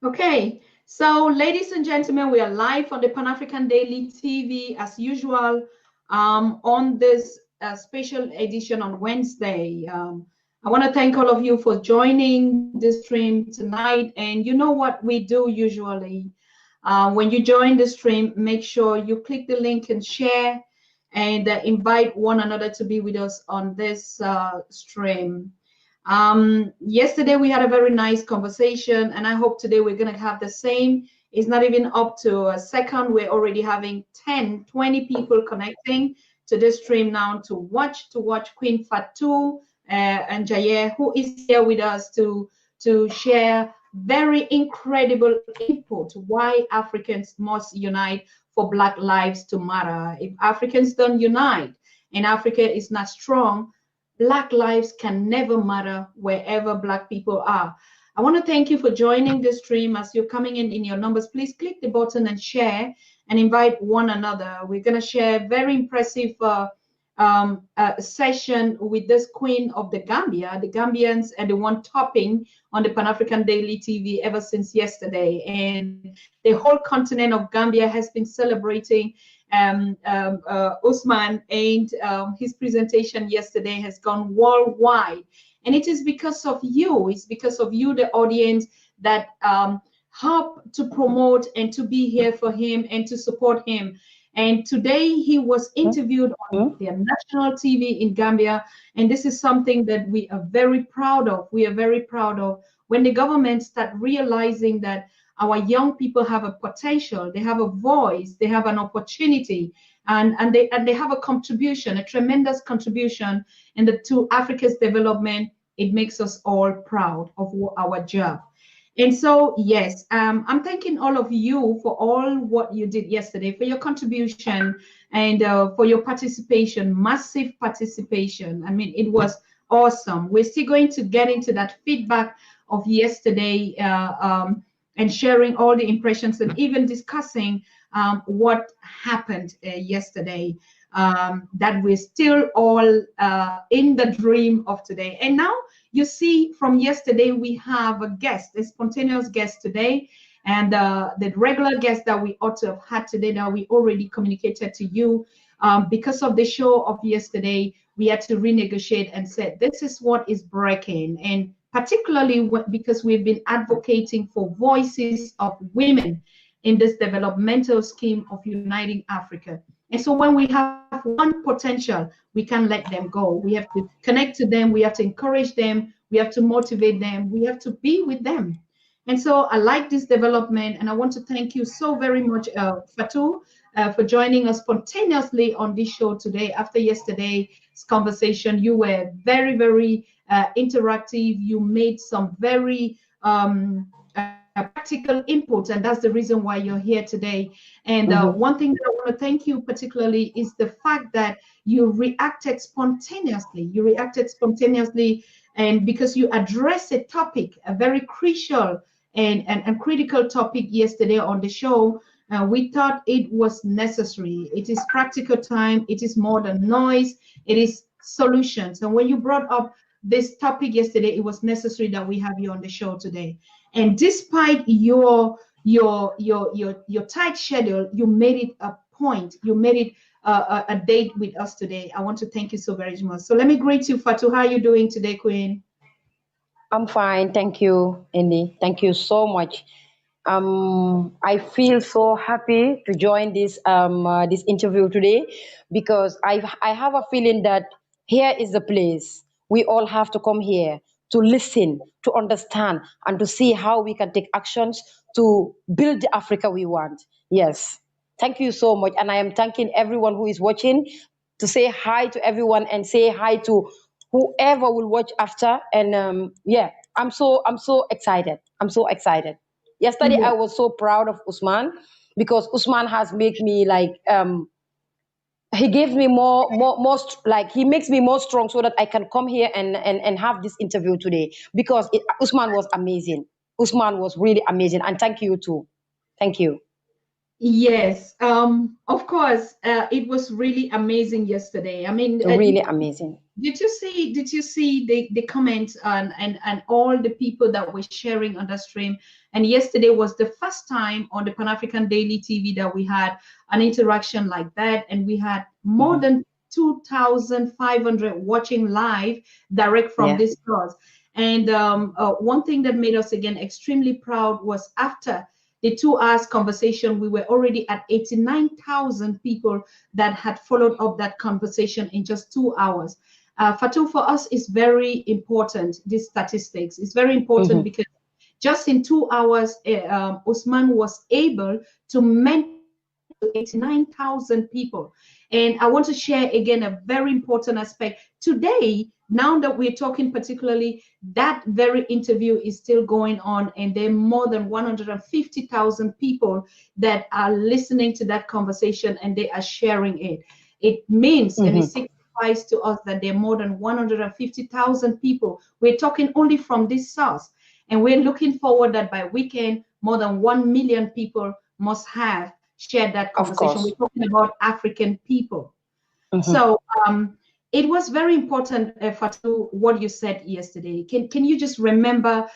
Okay, so ladies and gentlemen, we are live on the Pan African Daily TV as usual on this special edition on Wednesday. I want to thank all of you for joining this stream tonight. And you know what we do usually. When you join the stream, make sure you click the link and share and invite one another to be with us on this stream. Yesterday we had a very nice conversation, and I hope today we're going to have the same. It's not even up to a second. We're already having 10, 20 people connecting to this stream now to watch Queen Fatou and Jaye, who is here with us to share very incredible input why Africans must unite for Black lives to matter. If Africans don't unite and Africa is not strong, Black lives can never matter wherever Black people are. I want to thank you for joining the stream. As you're coming in your numbers, please click the button and share and invite one another. We're going to share a very impressive session with this Queen of the Gambia. The Gambians are the one topping on the Pan-African Daily TV ever since yesterday. And the whole continent of Gambia has been celebrating Usman, and his presentation yesterday has gone worldwide. And it is because of you, it's because of you, the audience, that help to promote and to be here for him and to support him. And today he was interviewed on the national TV in Gambia. And this is something that we are very proud of. We are very proud of when the government start realizing that our young people have a potential, they have a voice, they have an opportunity, and they have a contribution, a tremendous contribution to Africa's development. It makes us all proud of our job. And so, yes, I'm thanking all of you for all what you did yesterday, for your contribution and for your participation, massive participation. I mean, it was awesome. We're still going to get into that feedback of yesterday and sharing all the impressions and even discussing what happened yesterday, that we're still all in the dream of today. And now you see from yesterday, we have a guest, a spontaneous guest today. And the regular guest that we ought to have had today that we already communicated to you, because of the show of yesterday, we had to renegotiate and said, this is what is breaking. And particularly because we've been advocating for voices of women in this developmental scheme of uniting Africa. And so when we have one potential, we can't let them go. We have to connect to them. We have to encourage them. We have to motivate them. We have to be with them. And so I like this development. And I want to thank you so very much, Fatou, for joining us spontaneously on this show today. After yesterday's conversation, you were very, very interactive. You made some very practical input, and that's the reason why you're here today. And one thing that I want to thank you particularly is the fact that you reacted spontaneously. You reacted spontaneously, and because you addressed a topic, a very crucial and critical topic yesterday on the show, we thought it was necessary. It is practical time. It is more than noise. It is solutions. And when you brought up this topic yesterday, it was necessary that we have you on the show today. And despite your tight schedule, you made it a point. You made it a date with us today. I want to thank you so very much. So let me greet you, Fatou. How are you doing today, Queen? I'm fine, thank you, Indy. Thank you so much. I feel so happy to join this interview today because I have a feeling that here is the place we all have to come here to listen, to understand, and to see how we can take actions to build the Africa we want. Yes, thank you so much, and I am thanking everyone who is watching. To say hi to everyone and say hi to whoever will watch after. And yeah, I'm so excited. I'm so excited. Yesterday I Yeah. was so proud of Usman because Usman has made me like he gives me like he makes me more strong so that I can come here and have this interview today because Usman was amazing. Usman was really amazing, and thank you too. Thank you. Yes, of course, it was really amazing yesterday. I mean, Really amazing. did you see the comments and all the people that were sharing on the stream? And yesterday was the first time on the Pan African Daily TV that we had an interaction like that, and we had more Mhm. than 2,500 watching live direct from Yeah. this source. And one thing that made us again extremely proud was after the 2 hours conversation, we were already at 89,000 people that had followed up that conversation in just 2 hours. Fatou, for us, is very important, these statistics. It's very important Mhm. because just in 2 hours, Usman was able to mentor close to 89,000 people. And I want to share again a very important aspect. Today, now that we're talking particularly, that very interview is still going on, and there are more than 150,000 people that are listening to that conversation and they are sharing it. It means and it Mhm. signifies to us that there are more than 150,000 people. We're talking only from this source. And we're looking forward that by weekend, more than 1 million people must have shared that Of conversation. We're course. talking about African people. Mhm. So it was very important, Fatou, what you said yesterday. Can you just remember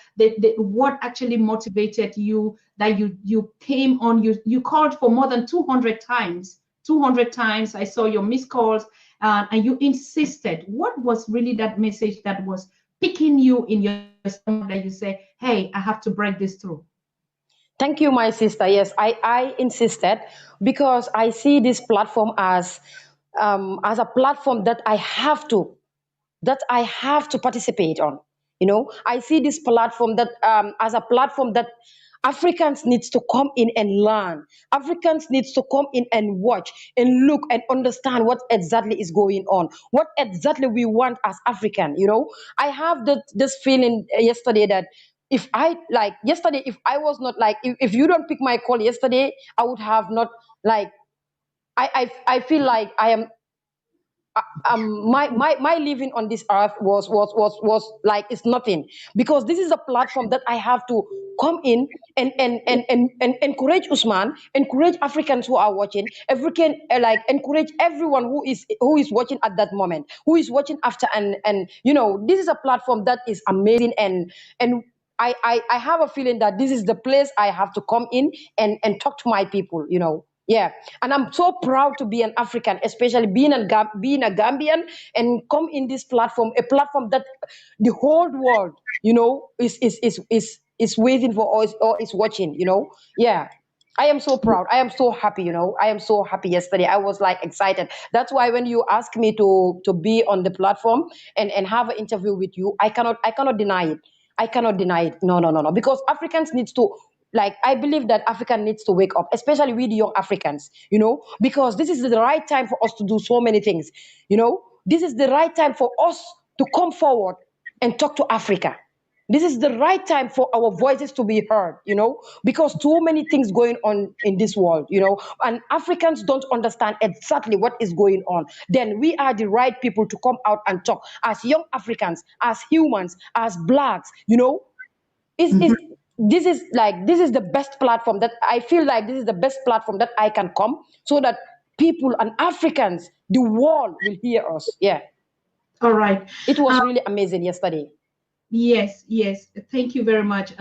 what actually motivated you that you came on, you called for more than 200 times. 200 times I saw your missed calls, and you insisted. What was really that message that was picking you in your stomach that you say, hey, I have to break this through? Thank you, my sister. Yes, I insisted because I see this platform as a platform that I have to participate on. I see this platform that as a platform that Africans needs to come in and learn. Africans needs to come in and watch and look and understand what exactly is going on, what exactly we want as African. I have this feeling yesterday that if I like yesterday, if I was not like, if you don't pick my call yesterday, I would have not like. I feel like I am my living on this earth was like it's nothing, because this is a platform that I have to come in and encourage Usman, encourage Africans who are watching, African, like encourage everyone who is watching at that moment, who is watching after. And this is a platform that is amazing. And I have a feeling that this is the place I have to come in and talk to my people. Yeah, and I'm so proud to be an African, especially being a Gambian, and come in this platform, a platform that the whole world, is waiting for us or is watching. Yeah. I am so proud. I am so happy. I am so happy yesterday. I was like excited. That's why when you asked me to be on the platform and have an interview with you, I cannot deny it. I cannot deny it. No, no, no, no. Because Africans needs to, like, I believe that Africa needs to wake up, especially we the young Africans, because this is the right time for us to do so many things. This is the right time for us to come forward and talk to Africa. This is the right time for our voices to be heard, because too many things going on in this world, and Africans don't understand exactly what is going on. Then we are the right people to come out and talk as young Africans, as humans, as blacks. Is this is the best platform that I feel like this is the best platform that I can come so that people and Africans, the world will hear us. Yeah, All right. it was really amazing yesterday. Yes, yes. Thank you very much.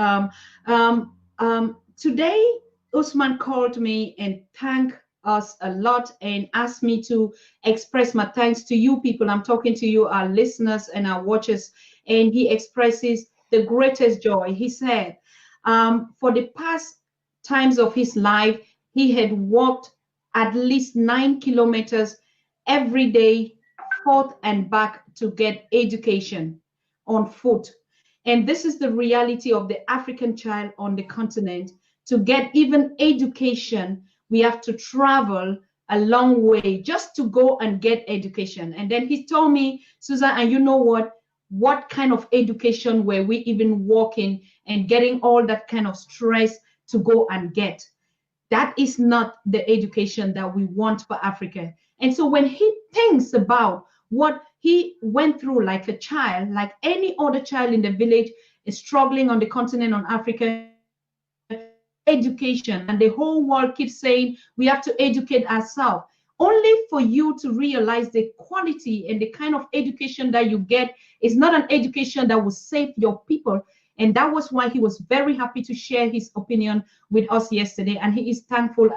Today, Usman called me and thanked us a lot and asked me to express my thanks to you people. I'm talking to you, our listeners and our watchers. And he expresses the greatest joy. He said, for the past times of his life, he had walked at least 9 kilometers every day, forth and back to get education on foot. And this is the reality of the African child on the continent. To get even education, we have to travel a long way just to go and get education. And then he told me, Susan, and you know what? What kind of education were we even walking and getting all that kind of stress to go and get? That is not the education that we want for Africa. And so when he thinks about what he went through like a child, like any other child in the village is struggling on the continent on Africa, every day education, and the whole world keeps saying we have to educate ourselves, only for you to realize the quality and the kind of education that you get is not an education that will save your people. And that was why he was very happy to share his opinion with us yesterday. And he is thankful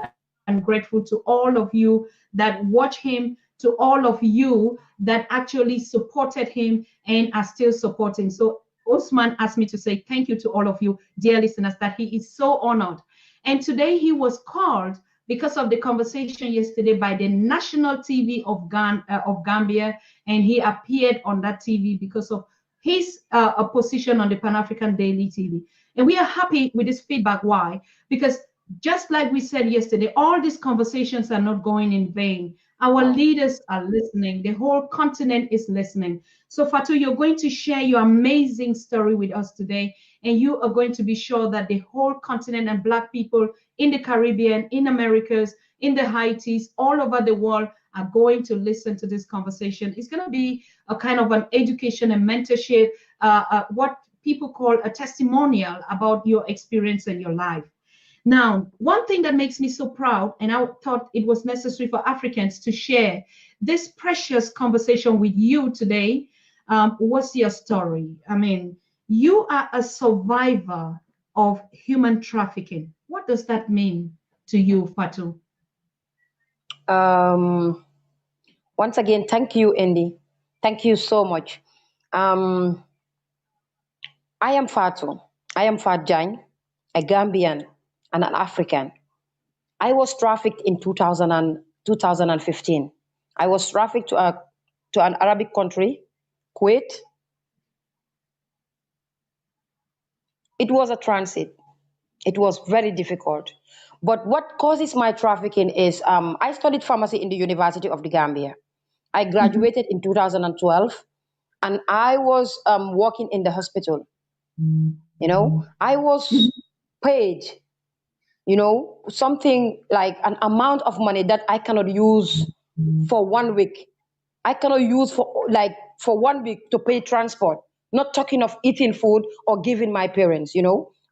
and grateful to all of you that watch him, to all of you that actually supported him and are still supporting. So Osman asked me to say thank you to all of you, dear listeners, that he is so honored. And today he was called because of the conversation yesterday by the national TV of Gambia, and he appeared on that TV because of his position on the Pan-African Daily TV. And we are happy with this feedback. Why? Because just like we said yesterday, all these conversations are not going in vain. Our leaders are listening. The whole continent is listening. So Fatou, you're going to share your amazing story with us today, and you are going to be sure that the whole continent and Black people in the Caribbean, in Americas, in the Haitis, all over the world are going to listen to this conversation. It's going to be a kind of an education and mentorship, what people call a testimonial about your experience and your life. Now, one thing that makes me so proud, and I thought it was necessary for Africans to share this precious conversation with you today, was your story. I mean, you are a survivor of human trafficking. What does that mean to you, Fatou? Once again, thank you, Andy. Thank you so much. Um, I am Fatou. I am Fatou Jagne, a Gambian and an African. I was trafficked in 2015. I was trafficked to an Arabic country, Kuwait. It was a transit. It was very difficult. But what causes my trafficking is I studied pharmacy in the University of the Gambia. I Mhm, graduated in 2012, and I was working in the hospital. I was paid, something like an amount of money that I cannot use for 1 week. I cannot use for 1 week to pay transport. Not talking of eating food or giving my parents,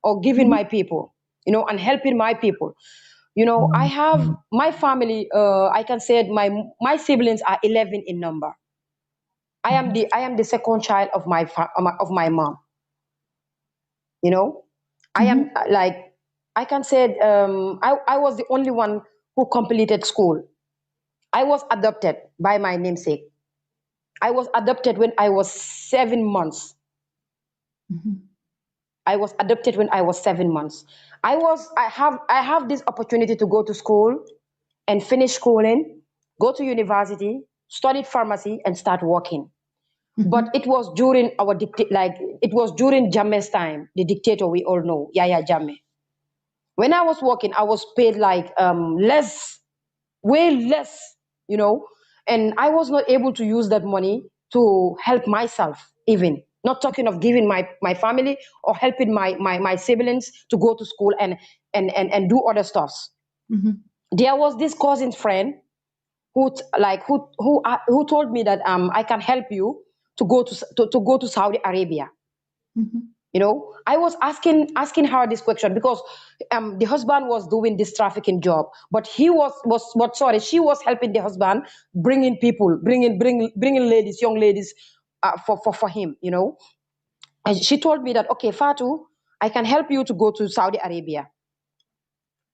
or giving mhm, my people, and helping my people. I have my family. I can say my siblings are 11 in number. I am the second child of my mom. You know, I am mhm, like I can say I was the only one who completed school. I was adopted by my namesake. I was adopted when I was 7 months. mhm, I was adopted when I was 7 months. I have this opportunity to go to school and finish schooling, go to university, study pharmacy, and start working. But mhm, it was during it was during Jammeh's time, the dictator we all know, Yaya Jammeh. When I was working, I was paid like less, way less, you know, and I was not able to use that money to help myself, even not talking of giving my family or helping my siblings to go to school and do other stuffs. mhm, There was this cousin friend who told me that I can help you to go to Saudi Arabia. mhm, I was asking her this question because the husband was doing this trafficking job, but she was helping the husband, bringing people, bringing ladies, young ladies, for him. And she told me that, okay, Fatu, I can help you to go to Saudi Arabia.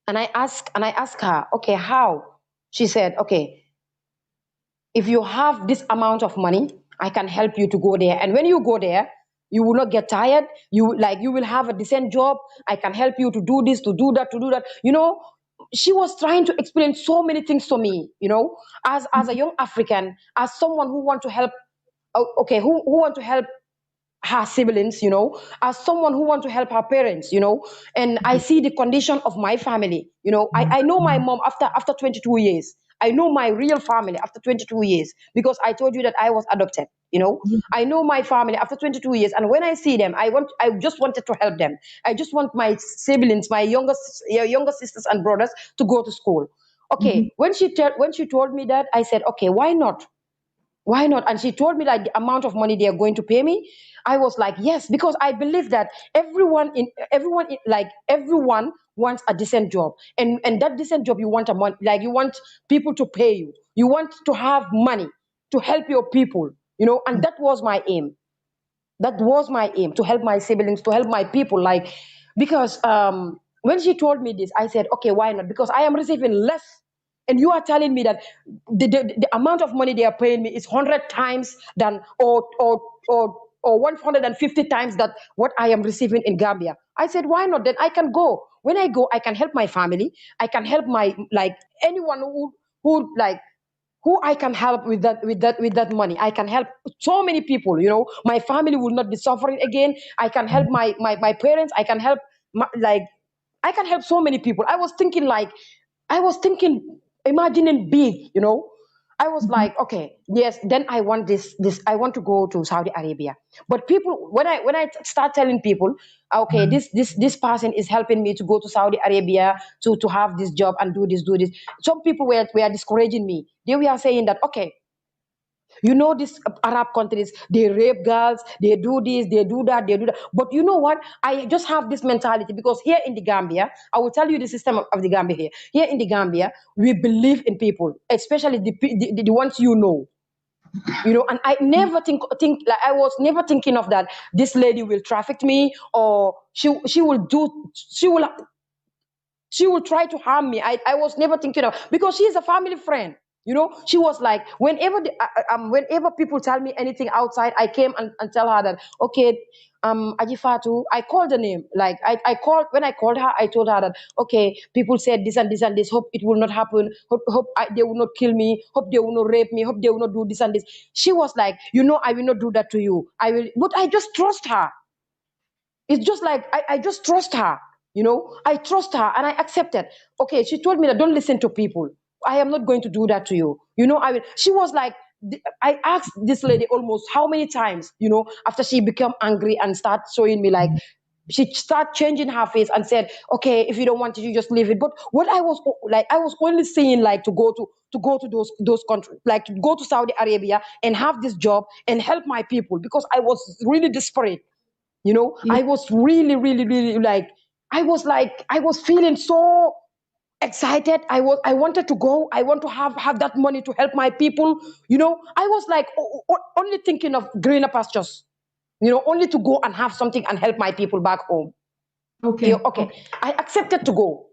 And I asked her, okay, how? She said, okay, if you have this amount of money, I can help you to go there. And when you go there, you will not get tired. You will have a decent job. I can help you to do this, to do that, to do that. She was trying to explain so many things to me, as a young African, as someone who want to help, okay, who want to help her siblings, as someone who want to help her parents, and I see the condition of my family. I know my mom after 22 years. I know my real family after 22 years because I told you that I was adopted. yeah, I know my family after 22 years, and when I see them, I just wanted to help them. I just want my siblings, my younger sisters and brothers to go to school. mhm, Okay, when she told me that, I said, okay, why not? why not? And she told me like the amount of money they are going to pay me. I was like, yes, because I believe that everyone wants a decent job, and that decent job, you want a money, like you want people to pay you, you want to have money to help your people, and that was my aim. That was my aim, to help my siblings, to help my people, like, because when she told me this, I said, okay, why not? Because I am receiving less, and you are telling me that the amount of money they are paying me is 100 times than, or 150 times that what I am receiving in Gambia. I said, why not? Then I can go. When I go, I can help my family, I can help my, like, anyone who like, who I can help with that money. I can help so many people. My family will not be suffering again. I can help my parents. I can help like, I can help so many people. I was thinking, imagining big. I was Mhm. like, okay, yes. Then I want this. I want to go to Saudi Arabia. But people, when I start telling people, okay, this person is helping me to go to Saudi Arabia to have this job and do this. Some people were discouraging me. They were saying that, okay, these Arab countries, they rape girls, they do this, they do that, they do that. But you know what? I just have this mentality, because here in the Gambia, I will tell you the system of the Gambia here. Here in the Gambia, we believe in people, especially the ones and I never think like, I was never thinking of that this lady will traffic me, or she will try to harm me. I was never thinking of, because she's a family friend. She was like, whenever people tell me anything outside, I came and tell her that, okay, Ajifatu, I called the name. Like, when I called her, I told her that, okay, people said this and this and this. Hope it will not happen. Hope they will not kill me. Hope they will not rape me. Hope they will not do this and this. She was like, I will not do that to you. I will, but I just trust her. It's just like, I just trust her. I trust her and I accept it. Okay, she told me that, don't listen to people. I am not going to do that to you. I will. She was like, I asked this lady almost how many times, after she became angry and start showing me like, she started changing her face and said, okay, if you don't want it, you just leave it. But what I was like, I was only saying like, to go to those countries, like to go to Saudi Arabia and have this job and help my people, because I was really desperate. Yeah. I was really, really, really like, I was feeling so excited. I wanted to go. I want to have that money to help my people. I was like, only thinking of greener pastures. Only to go and have something and help my people back home. Okay. Okay, Okay. I accepted to go.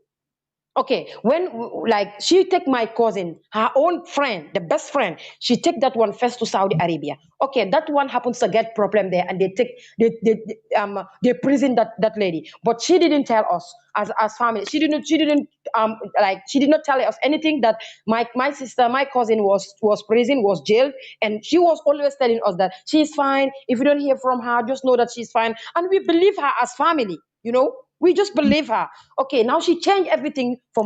Okay, when, like, she take my cousin, her own friend, the best friend, she take that one first to Saudi Arabia. Okay, that one happens to get problem there, and they prison that lady. But she didn't tell us as family. She did not tell us anything, that my sister, my cousin was prison, was jailed, and she was always telling us that she's fine. If you don't hear from her, just know that she's fine, and we believe her as family. We just believe her. Okay, now she changed everything for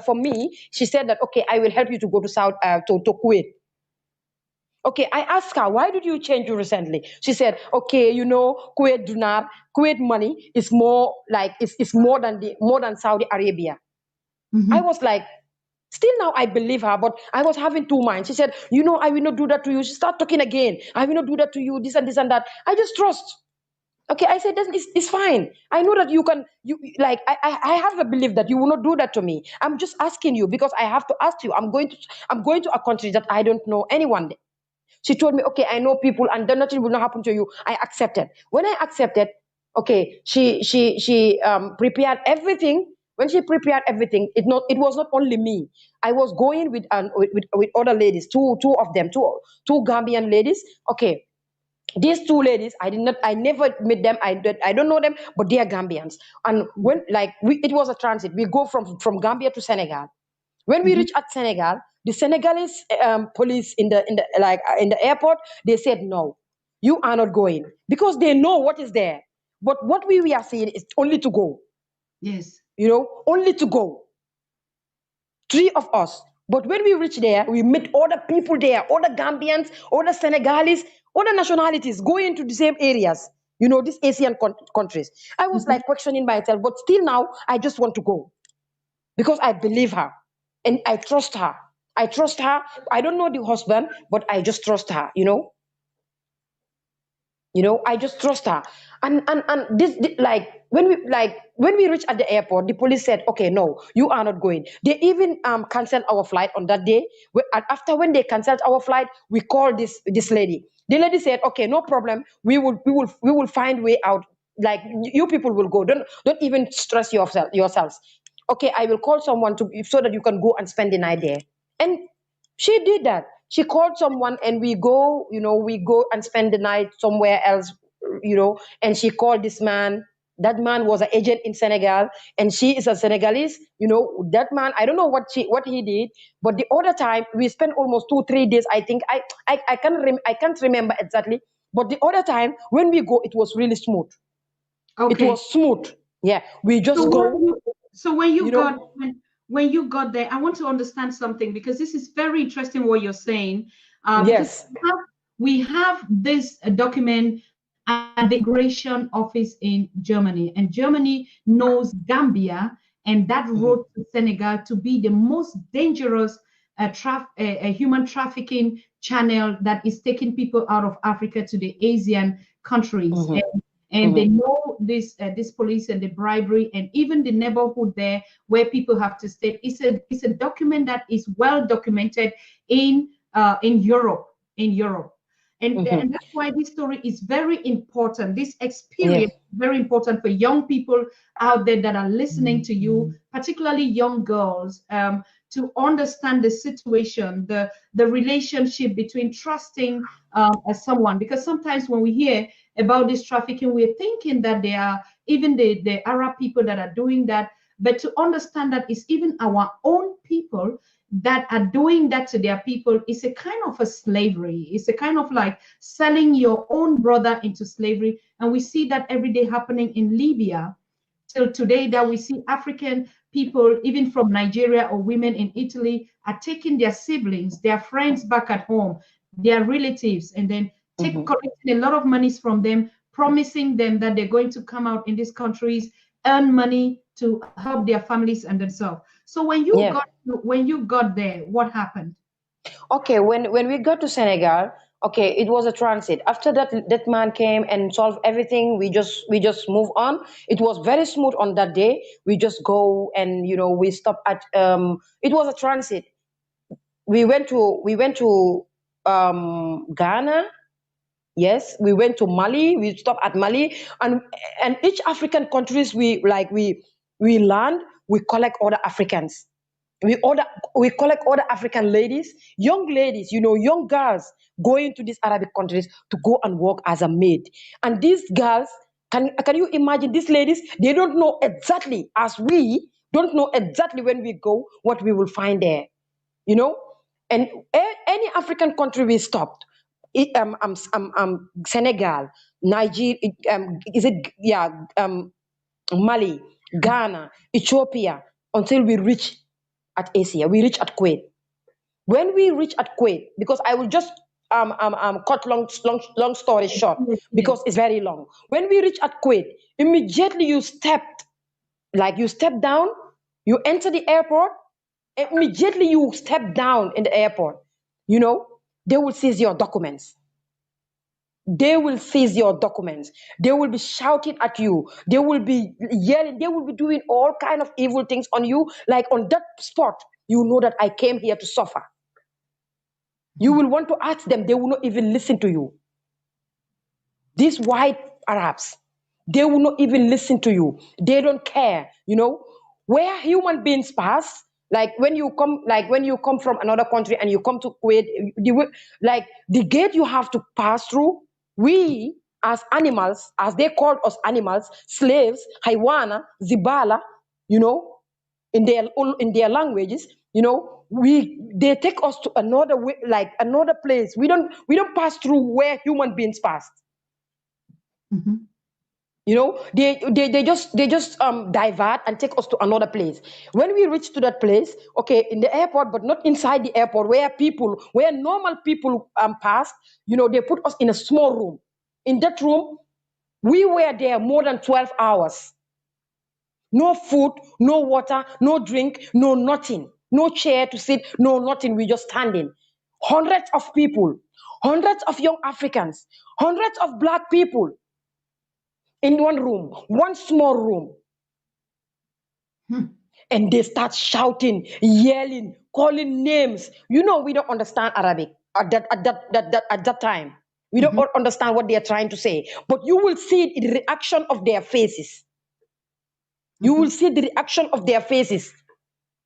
for me. She said that, okay, I will help you to go to to Kuwait. Okay, I asked her, why did you change you recently? She said, okay, Kuwait dinar, Kuwait money is more like, it's more than Saudi Arabia. I Mhm. was like, still now I believe her, but I was having two minds. She said, I will not do that to you. She start talking again. I will not do that to you, this and this and that. I just trust. Okay, I said, it's fine. I know that you can. Like, I have a belief that you will not do that to me. I'm just asking you because I have to ask you. I'm going to a country that I don't know anyone. She told me, okay, I know people, and then nothing will not happen to you. I accepted. When I accepted, okay, she prepared everything. When she prepared everything, it was not only me. I was going with other ladies, two of them, two Gambian ladies. Okay, these two ladies, I never met them. I don't know them, but they are Gambians. And when, like, it was a transit, we go from Gambia to Senegal. When we Mhm. reach at Senegal, the Senegalese police in the airport, they said, no, you are not going, because they know what is there. But what we are saying is only to go, Yes. only to go, three of us. But when we reach there, we meet other people there, other Gambians, other Senegalese, other nationalities going into the same areas, these Asian countries. I was Mhm. like questioning myself, but still now I just want to go, because I believe her and I trust her. I trust her. I don't know the husband, but I just trust her. I just trust her. And this, like when we reached at the airport, the police said, okay, no, you are not going. They even canceled our flight on that day. And after when they canceled our flight, we called this lady. The lady said, okay, no problem, we will find way out. Like, you people will go, don't even stress yourselves. Okay, I will call someone to so that you can go and spend the night there. And she did that. She called someone, and we go and spend the night somewhere else. And she called this man. That man was an agent in Senegal, and she is a Senegalese. That man, I don't know what he did, but the other time we spent almost 2 3 days. I think I can't remember exactly, but the other time when we go, it was really smooth. It Okay. was smooth. Yeah, we So just when go. you, so when you You know. got when you got there, I want to understand something, because this is very interesting what you're saying. Because Yes. we have this document at the immigration office in Germany, and Germany knows Gambia and that road to Senegal to be the most dangerous human trafficking channel that is taking people out of Africa to the Asian countries. Mhm, And they mhm, know this police and the bribery, and even the neighborhood there where people have to stay. It's a document that is well documented in Europe. mhm. And that's why this story is very important. This experience Yes. is very important for young people out there that are listening to you, particularly young girls, to understand the situation, the relationship between trusting someone. Because sometimes when we hear about this trafficking, we're thinking that they are even the Arab people that are doing that. But to understand that it's even our own people that are doing that to their people is a kind of a slavery. It's a kind of like selling your own brother into slavery. And we see that every day happening in Libya till today, that we see African people, even from Nigeria, or women in Italy, are taking their siblings, their friends back at home, their relatives, and then Mhm. collecting a lot of monies from them, promising them that they're going to come out in these countries, earn money to help their families and themselves. So Yeah. when you got there, what happened? Okay. When we got to Senegal, okay, it was a transit. After that man came and solved everything. We just move on. It was very smooth on that day. We just go, and we stop at It was a transit. We went to Ghana. Yes, we went to Mali. We stopped at Mali, and each African countries we land. We collect other Africans. We order we collect other African ladies, young ladies, young girls going to these Arabic countries to go and work as a maid. And these girls, can you imagine these ladies? They don't know exactly, as we don't know exactly when we go what we will find there you know and any African country we stopped, Senegal, Nigeria, is it, yeah, Mali, Ghana, Ethiopia, until we reach at Asia. We reach at Kuwait. When we reach at Kuwait, because I will just cut long story short, Yes, yes. because it's very long. When we reach at Kuwait, immediately you step down, you enter the airport, immediately you step down in the airport, you know, they will seize your documents. They will seize your documents. They will be shouting at you. They will be yelling. They will be doing all kind of evil things on you. Like on that spot, you know that I came here to suffer. You will want to ask them. They will not even listen to you. These white Arabs, they will not even listen to you. They don't care, where human beings pass. Like when you come from another country and you come to Kuwait, like the gate you have to pass through. We, as animals, as they called us animals, slaves, haywana, zibala, you know, in their languages, we they take us to another way, like another place. We don't pass through where human beings pass. Mhm. They just divert and take us to another place. When we reach to that place, okay, in the airport, but not inside the airport, where normal people pass, they put us in a small room. In that room, we were there more than 12 hours. No food, no water, no drink, no nothing. no chair to sit, no nothing. We just standing. Hundreds of people, hundreds of young Africans, hundreds of black people in one room, one small room. And they start shouting, yelling, calling names. You know, we don't understand Arabic at that time. We don't understand what they are trying to say. But you will see it in the reaction of their faces. You will see the reaction of their faces.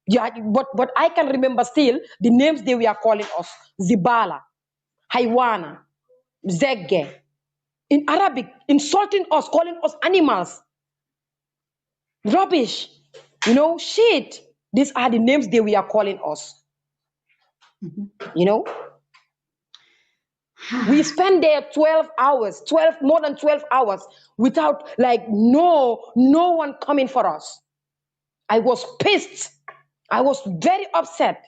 Yeah, but I can remember still the names they were calling us: Zibala, Haywana, Zegge. In Arabic, insulting us, calling us animals, rubbish, shit. These are the names they were calling us. You know, we spent there 12 hours, more than 12 hours without no one coming for us. I was pissed. I was very upset.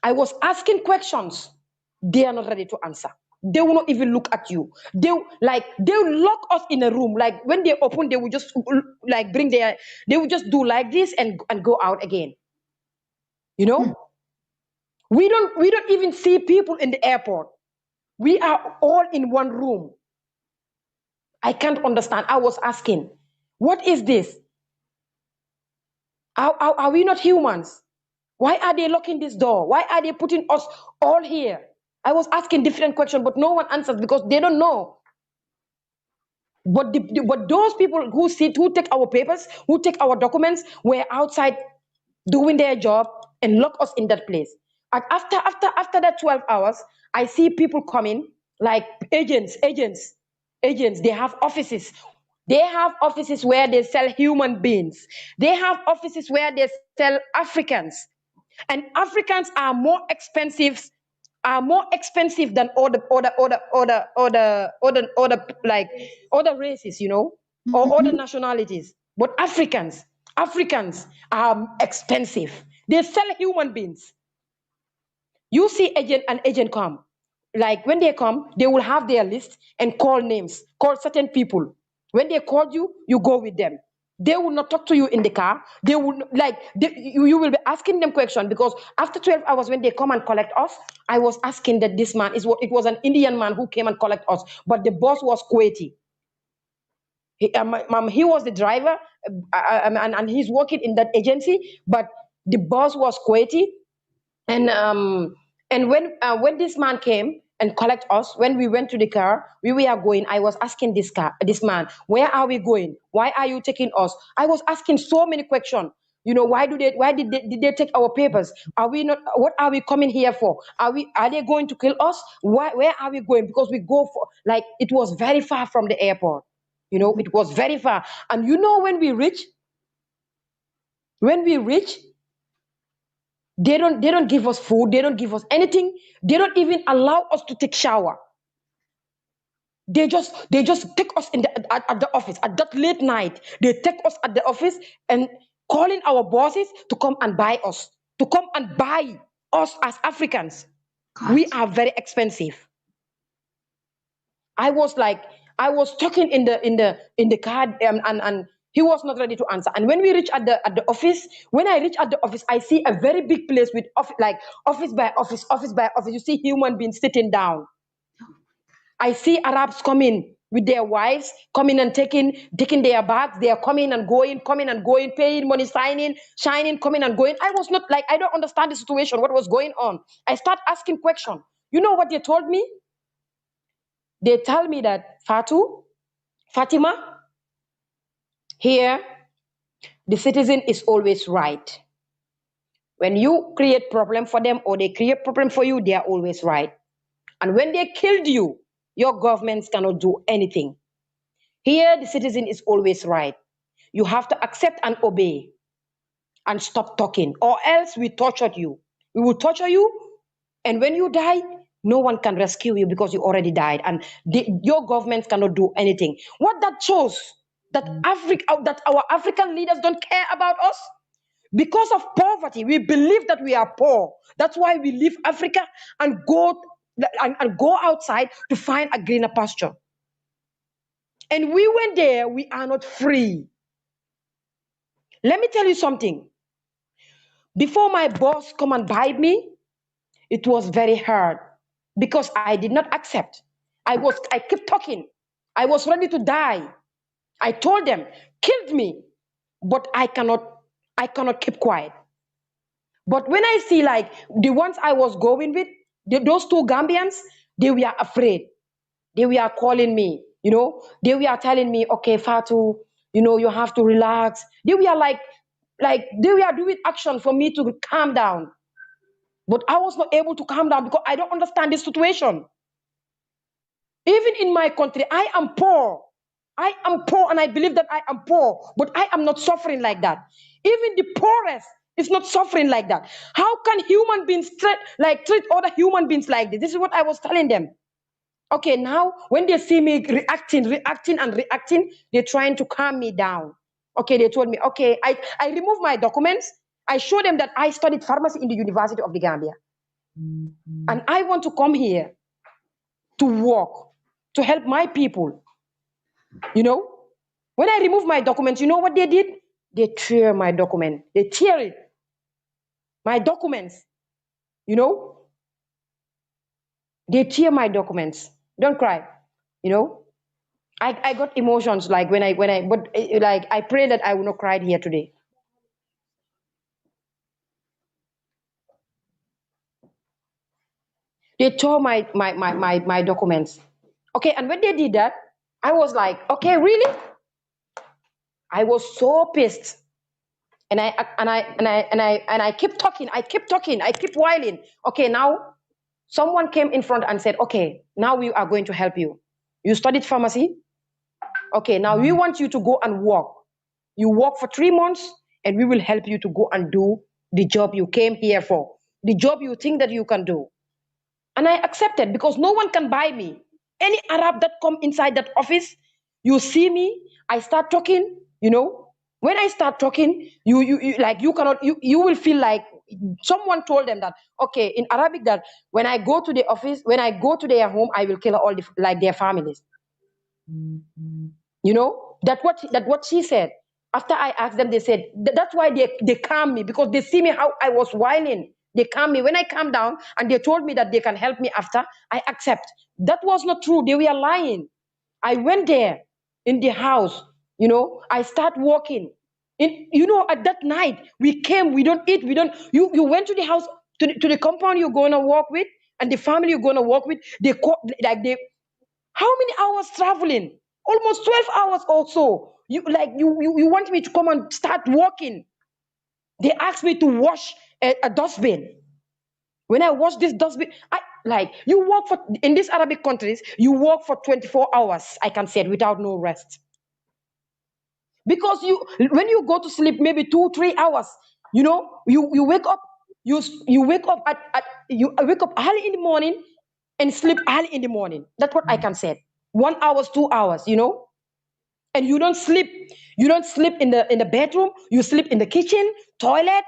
I was asking questions. They are not ready to answer. They will not even look at you. They'll lock us in a room. Like when they open, they will just they will just do like this and go out again. You know? We don't even see people in the airport. We are all in one room. I can't understand. I was asking, what is this? Are we not humans? Why are they locking this door? Why are they putting us all here? I was asking different questions, but no one answers because they don't know. But but those people who take our papers, who take our documents, were outside doing their job and lock us in that place. And after that 12 hours, I see people coming like agents. They have offices. They have offices where they sell human beings. They have offices where they sell Africans. And Africans are more expensive than other races, or other nationalities. But Africans are expensive. They sell human beings. You see an agent come. Like when they come, they will have their list and call names, call certain people. When they call you, you go with them. They will not talk to you in the car. They will you will be asking them questions because after 12 hours, when they come and collect us, I was asking that this man it was an Indian man who came and collect us, but the boss was Kuwaiti. He was the driver, and he's working in that agency, but the boss was Kuwaiti. And when this man came and collect us, when we went to the car, we were going. I was asking this man, where are we going? Why are you taking us? I was asking so many questions. Why did they take our papers? Are we not? What are we coming here for? Are they going to kill us? Where are we going? Because we go for it was very far from the airport. It was very far. And when we reach, they don't give us food. They don't give us anything. They don't even allow us to take shower. They just take us at the office at that late night. They take us at the office and calling our bosses to come and buy us, as Africans. God. We are very expensive. I was talking in the car, and he was not ready to answer. And when we reach at the office, when I reach at the office, I see a very big place with office by office. You see human beings sitting down. I see Arabs coming with their wives, coming and taking their bags. They are coming and going, paying money, shining, coming and going. I was not I don't understand the situation, what was going on. I start asking questions. You know what they told me? They tell me that Fatima, here, the citizen is always right. When you create problem for them or they create problem for you, they are always right. And when they killed you, your governments cannot do anything. Here, the citizen is always right. You have to accept and obey and stop talking, or else we tortured you. We will torture you, and when you die, no one can rescue you because you already died, and your governments cannot do anything. What that shows that that our African leaders don't care about us. Because of poverty, we believe that we are poor. That's why we leave Africa and go outside to find a greener pasture. And we went there, we are not free. Let me tell you something. Before my boss come and bribe me, it was very hard because I did not accept. I kept talking. I was ready to die. I told them, killed me, but I cannot keep quiet. But when I see like the ones I was going with, those two Gambians, they were afraid. They were calling me, they were telling me, okay, Fatu, you have to relax. They were like they were doing action for me to calm down. But I was not able to calm down because I don't understand this situation. Even in my country, I am poor. I am poor and I believe that I am poor, but I am not suffering like that. Even the poorest is not suffering like that. How can human beings treat other human beings like this? This is what I was telling them. Okay, now when they see me reacting and reacting, they're trying to calm me down. Okay, they told me, okay, I removed my documents. I showed them that I studied pharmacy in the University of the Gambia. And I want to come here to work, to help my people. You know, when I removed my documents, you know what they did? They tear my document. They tear it. My documents, you know, they tear my documents. Don't cry, you know. I got emotions like but like I pray that I will not cry here today. They tore my documents. Okay, and when they did that, I was like, okay, really? I was so pissed. And I kept talking, I kept whiling. Okay, now someone came in front and said, okay, now we are going to help you. You studied pharmacy? Okay, now we want you to go and work. You work for 3 months and we will help you to go and do the job you came here for, the job you think that you can do. And I accepted because no one can buy me. Any Arab that come inside that office, you see me, I start talking, when I start talking, you like you cannot you will feel like someone told them that, okay, in Arabic, that when I go to the office, when I go to their home, I will kill all their families. That what she said. After I asked them, they said that's why they calm me, because they see me how I was whining. They calm me when I calm down, and they told me that they can help me after. I accept. That was not true. They were lying. I went there in the house. I start walking. At that night we came. We don't eat. We don't. You went to the house, to the compound you're gonna walk with, and the family you're gonna walk with. They how many hours traveling? Almost 12 hours or so. You want me to come and start walking. They asked me to wash a dustbin. When I wash this dustbin, you work for in these Arabic countries, you work for 24 hours, I can say it, without no rest. Because when you go to sleep maybe 2 3 hours, you wake up, you wake up you wake up early in the morning and sleep early in the morning. That's what I can say. 1 hours, 2 hours, and you don't sleep in the bedroom. You sleep in the kitchen, toilet,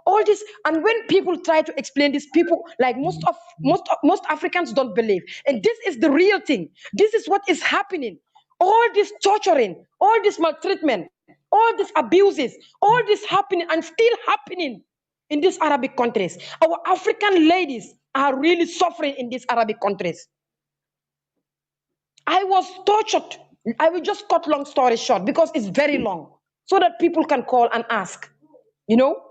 all this. And when people try to explain this, people like most Africans don't believe, and this is the real thing. This is what is happening. All this torturing, all this maltreatment, all these abuses, all this happening and still happening in these Arabic countries. Our African ladies are really suffering in these Arabic countries. I was tortured. I will just cut long story short because it's very long, so that people can call and ask. You know,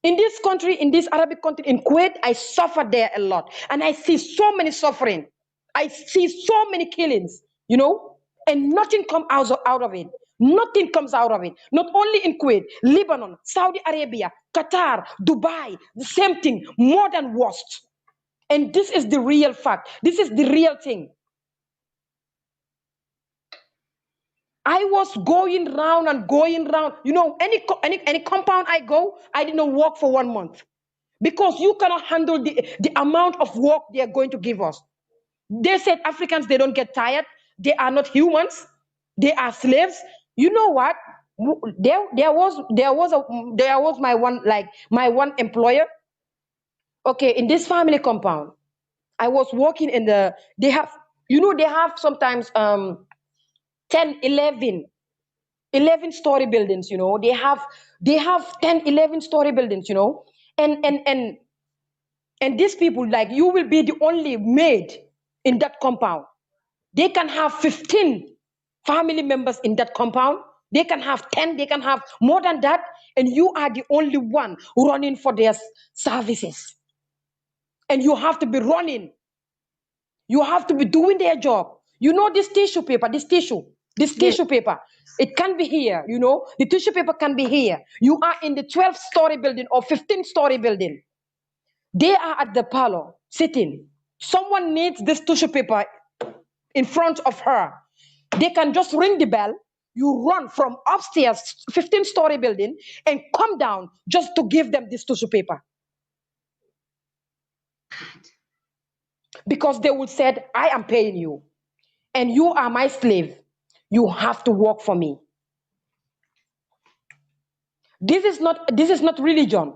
in this country, in this Arabic country, in Kuwait, I suffered there a lot, and I see so many suffering. I see so many killings. And nothing comes out of it. Nothing comes out of it. Not only in Kuwait, Lebanon, Saudi Arabia, Qatar, Dubai, the same thing, more than worst. And this is the real fact. This is the real thing. I was going round and going round. Any compound I go, I didn't work for 1 month, because you cannot handle the amount of work they are going to give us. They said Africans, they don't get tired. They are not humans. They are slaves. You know what? There was my one employer. Okay, in this family compound, I was working in the. They have sometimes 10, 11 11-story buildings, you know. They have 10, 11-story buildings, you know. And these people, like, you will be the only maid in that compound. They can have 15 family members in that compound. They can have 10, they can have more than that, and you are the only one running for their services. And you have to be running. You have to be doing their job. You know, this tissue paper, this Yes. tissue paper, it can be here, you know. The tissue paper can be here. You are in the 12-story building or 15-story building. They are at the parlor sitting. Someone needs this tissue paper in front of her. They can just ring the bell. You run from upstairs, 15-story building, and come down just to give them this tissue paper. Because they would said, I am paying you, and you are my slave. You have to work for me. This is not religion.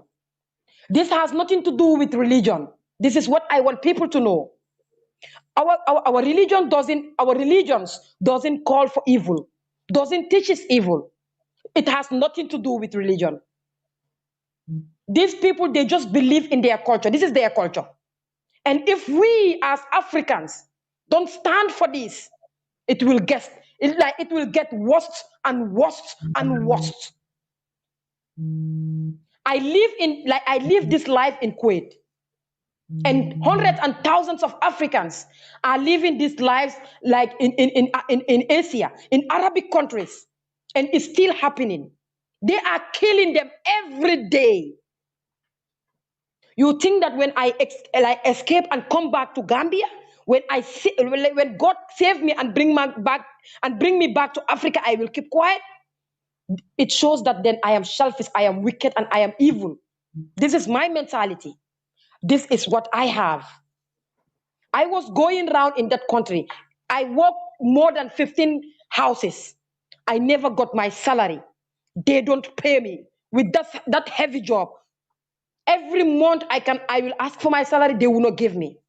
This has nothing to do with religion. This is what I want people to know. Our religion doesn't, our religions doesn't call for evil, doesn't teach us evil. It has nothing to do with religion. These people, they just believe in their culture. This is their culture. And if we as Africans don't stand for this, it will get worse and worse and worse. I live this life in Kuwait, and hundreds and thousands of Africans are living these lives like in Asia, in Arabic countries, and it's still happening. They are killing them every day. You think that when I escape and come back to Gambia, when God save me and bring me back to Africa, I will keep quiet? It shows that then I am selfish, I am wicked, and I am evil. This is my mentality. This is what I have. I was going around in that country. I worked more than 15 houses. I never got my salary. They don't pay me with that heavy job. Every month I will ask for my salary, they will not give me.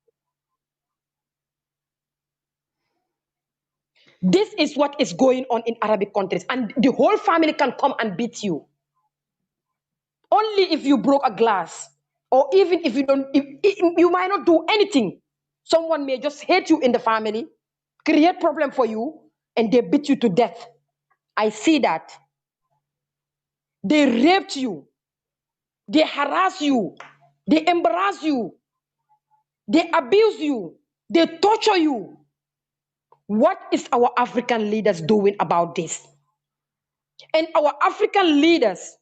This is what is going on in Arabic countries, and the whole family can come and beat you. Only if you broke a glass, or even if you don't, if you might not do anything. Someone may just hate you in the family, create problem for you, and they beat you to death. I see that. They raped you, they harass you, they embarrass you, they abuse you, they torture you. What is our African leaders doing about this? And our African leaders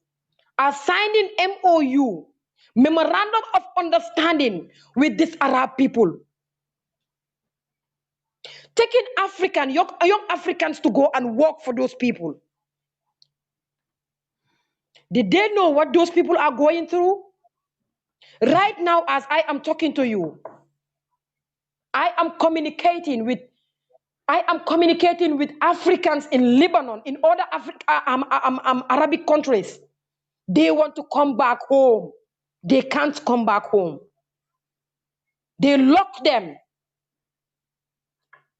are signing MOU, Memorandum of Understanding, with these Arab people. Taking young Africans to go and work for those people. Did they know what those people are going through? Right now, as I am talking to you, I am communicating with Africans in Lebanon, in other Arabic countries. They want to come back home. They can't come back home. They lock them.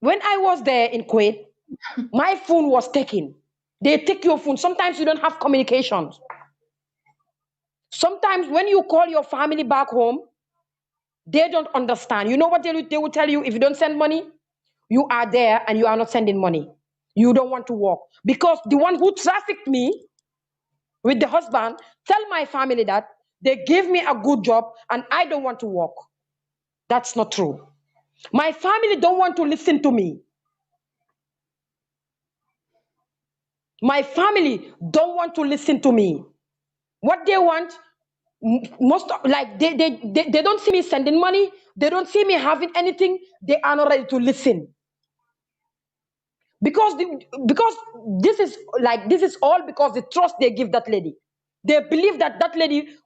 When I was there in Kuwait, my phone was taken. They take your phone. Sometimes you don't have communications. Sometimes when you call your family back home, they don't understand. You know what they will tell you? If you don't send money, you are there and you are not sending money. You don't want to work. Because the one who trafficked me with the husband, tell my family that they give me a good job and I don't want to work. That's not true. My family don't want to listen to me. My family don't want to listen to me. What they want, they don't see me sending money. They don't see me having anything. They are not ready to listen. Because this is all because the trust they give that lady. They believe that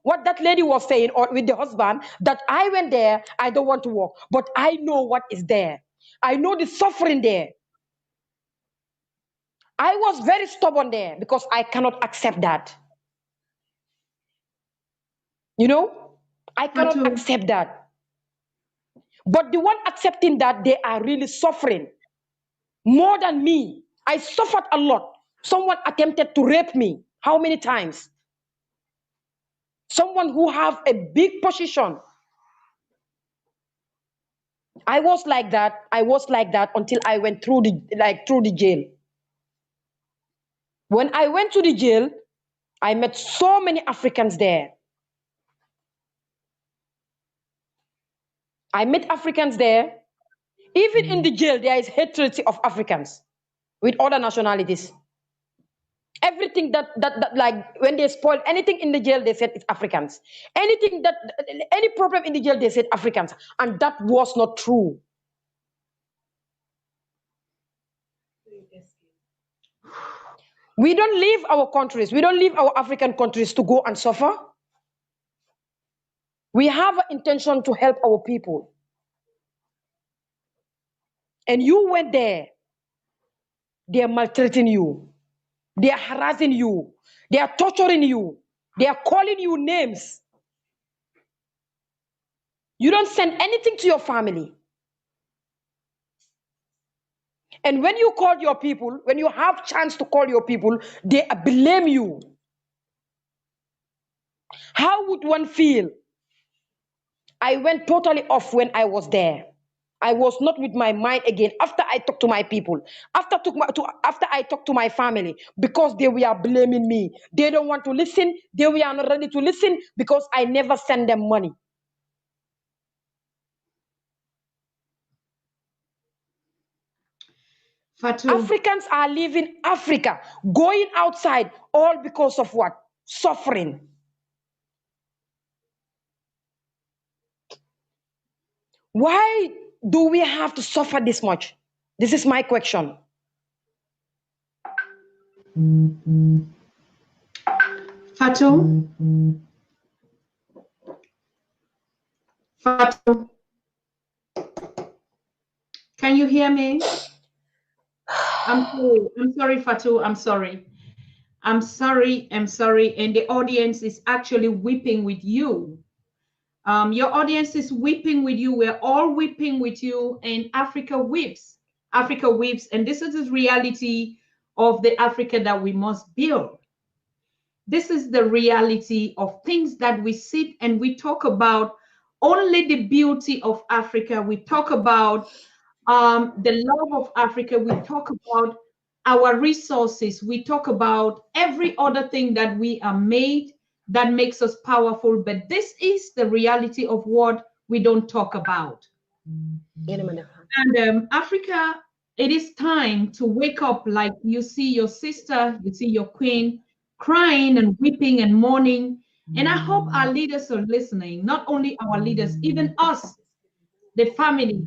what that lady was saying, or with the husband, that I went there, I don't want to work, but I know what is there. I know the suffering there. I was very stubborn there because I cannot accept that. You know, I cannot accept that. But the one accepting that, they are really suffering more than me. I suffered a lot Someone attempted to rape me. How many times? Someone who have a big position. I was like that. I was like that until I went through the jail. When I went to the jail, I met so many Africans there. I met Africans there. Even in the jail, there is hatred of Africans with other nationalities. Everything that like when they spoil anything in the jail, they said it's Africans. Anything that any problem in the jail, they said Africans, and that was not true. We don't leave our countries. We don't leave our African countries to go and suffer. We have an intention to help our people. And you went there. They are maltreating you. They are harassing you. They are torturing you. They are calling you names. You don't send anything to your family. And when you call your people, when you have chance to call your people, they blame you. How would one feel? I went totally off when I was there. I was not with my mind again after I talked to my people, after I talked to my family, because they were blaming me. They don't want to listen. They were not ready to listen because I never send them money. Fatou, Africans are leaving Africa, going outside, all because of what? Suffering. Why do we have to suffer this much? This is my question. Fatou, Fatou, can you hear me? I'm sorry, Fatou. I'm sorry. I'm sorry. I'm sorry. And the audience is actually weeping with you. Your audience is weeping with you. We're all weeping with you. And Africa weeps. Africa weeps. And this is the reality of the Africa that we must build. This is the reality of things that we sit and we talk about only the beauty of Africa. We talk about the love of Africa. We talk about our resources. We talk about every other thing that we are made that makes us powerful. But this is the reality of what we don't talk about. And Africa, it is time to wake up like you see your sister, you see your queen crying and weeping and mourning. And I hope our leaders are listening, not only our leaders, even us, the families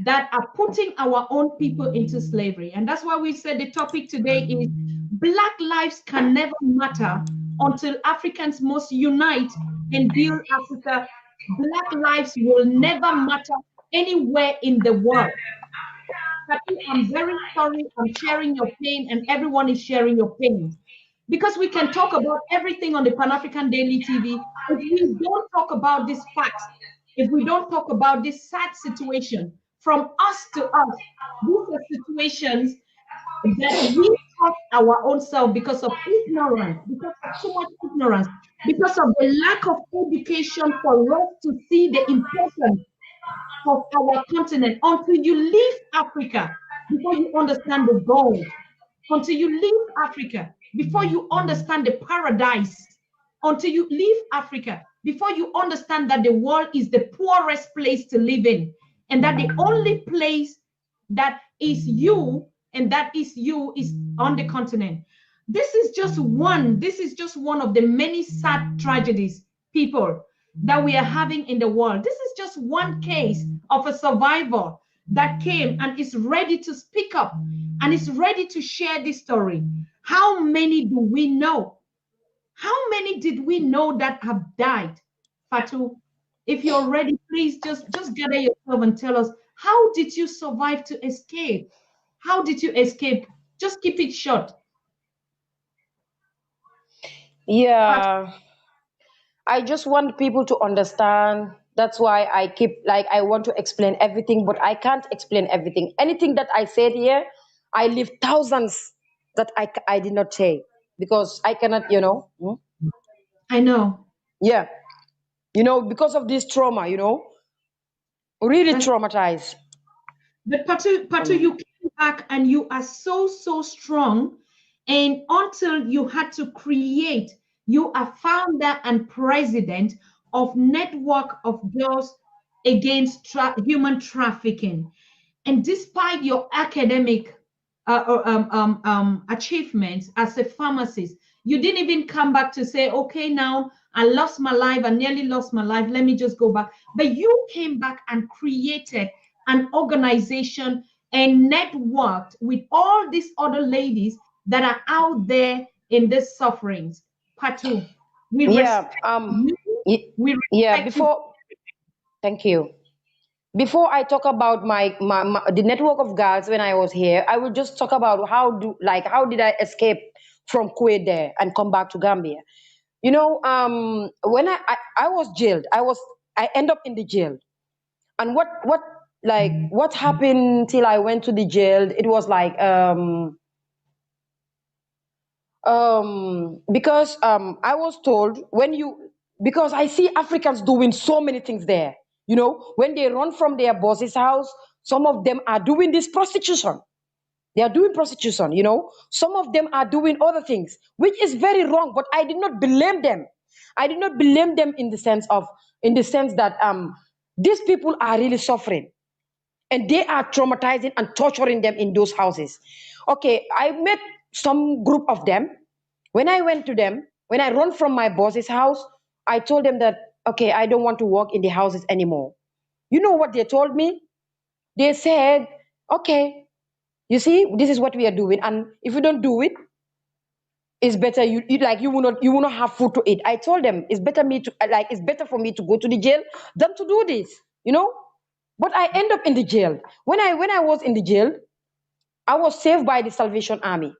that are putting our own people into slavery. And that's why we said the topic today is Black lives can never matter until Africans must unite and build Africa. Black lives will never matter anywhere in the world. I'm very sorry. I'm sharing your pain, and everyone is sharing your pain. Because we can talk about everything on the Pan African Daily TV. If we don't talk about these facts, if we don't talk about this sad situation from us to us, these are situations that we taught our own self because of ignorance, because of too much ignorance, because of the lack of education for us to see the importance of our continent. Until you leave Africa before you understand the gold, until you leave Africa before you understand the paradise, until you leave Africa before you understand that the world is the poorest place to live in, and that the only place that is you and that is you is on the continent. This is just one of the many sad tragedies, people, that we are having in the world. This is just one case of a survivor that came and is ready to speak up and is ready to share this story. How many do we know? How many did we know that have died? Fatou, if you're ready, please just gather yourself and tell us, how did you survive to escape? How did you escape? Just keep it short. Yeah, I just want people to understand. That's why I keep like I want to explain everything, but I can't explain everything. Anything that I said here, I live thousands. that I did not say because I cannot, I know. yeah, because of this trauma, really That's traumatized. But Patu, Um, you came back and you are so, so strong. And until you had to create, you are founder and president of Network of Girls Against Human Trafficking. And despite your academic achievements as a pharmacist, you didn't even come back to say, okay, now I lost my life, I nearly lost my life, let me just go back. But you came back and created an organization and networked with all these other ladies that are out there in this sufferings. Patu, we yeah, respect you. We yeah. respect you. Thank you. Before I talk about the network of girls when I was here, I will just talk about how did I escape from Kuwait there and come back to Gambia. When I was jailed, I end up in the jail. And what happened till I went to the jail? It was like because I was told because I see Africans doing so many things there. When they run from their boss's house, some of them are doing this prostitution. They are doing prostitution. Some of them are doing other things, which is very wrong. But I did not blame them. I did not blame them in the sense that these people are really suffering and they are traumatizing and torturing them in those houses. Okay, I met some group of them. When I went to them, when I run from my boss's house, I told them that, okay, I don't want to work in the houses anymore. You know what they told me? They said, okay, you see, this is what we are doing, and if you don't do it, it's better you will not have food to eat. I told them it's better for me to go to the jail than to do this, you know. But I end up in the jail. When I was in the jail, I was saved by the Salvation Army.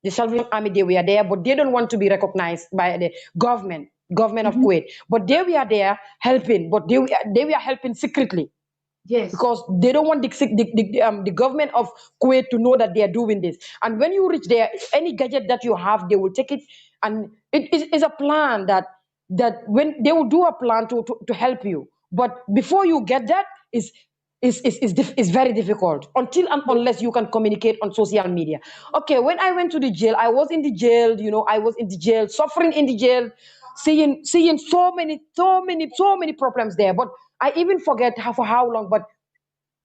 The Salvation Army, they were there, but they don't want to be recognized by the government of Mhm. Kuwait. But they were there helping, but they were helping secretly Yes. because they don't want the government of Kuwait to know that they are doing this. And when you reach there, any gadget that you have, they will take it, and it is a plan that when they will do a plan to help you. But before you get that, is very difficult until and unless you can communicate on social media. Okay, when I went to the jail, I was in the jail. I was in the jail, suffering in the jail, seeing so many problems there. But I even forget for how long, but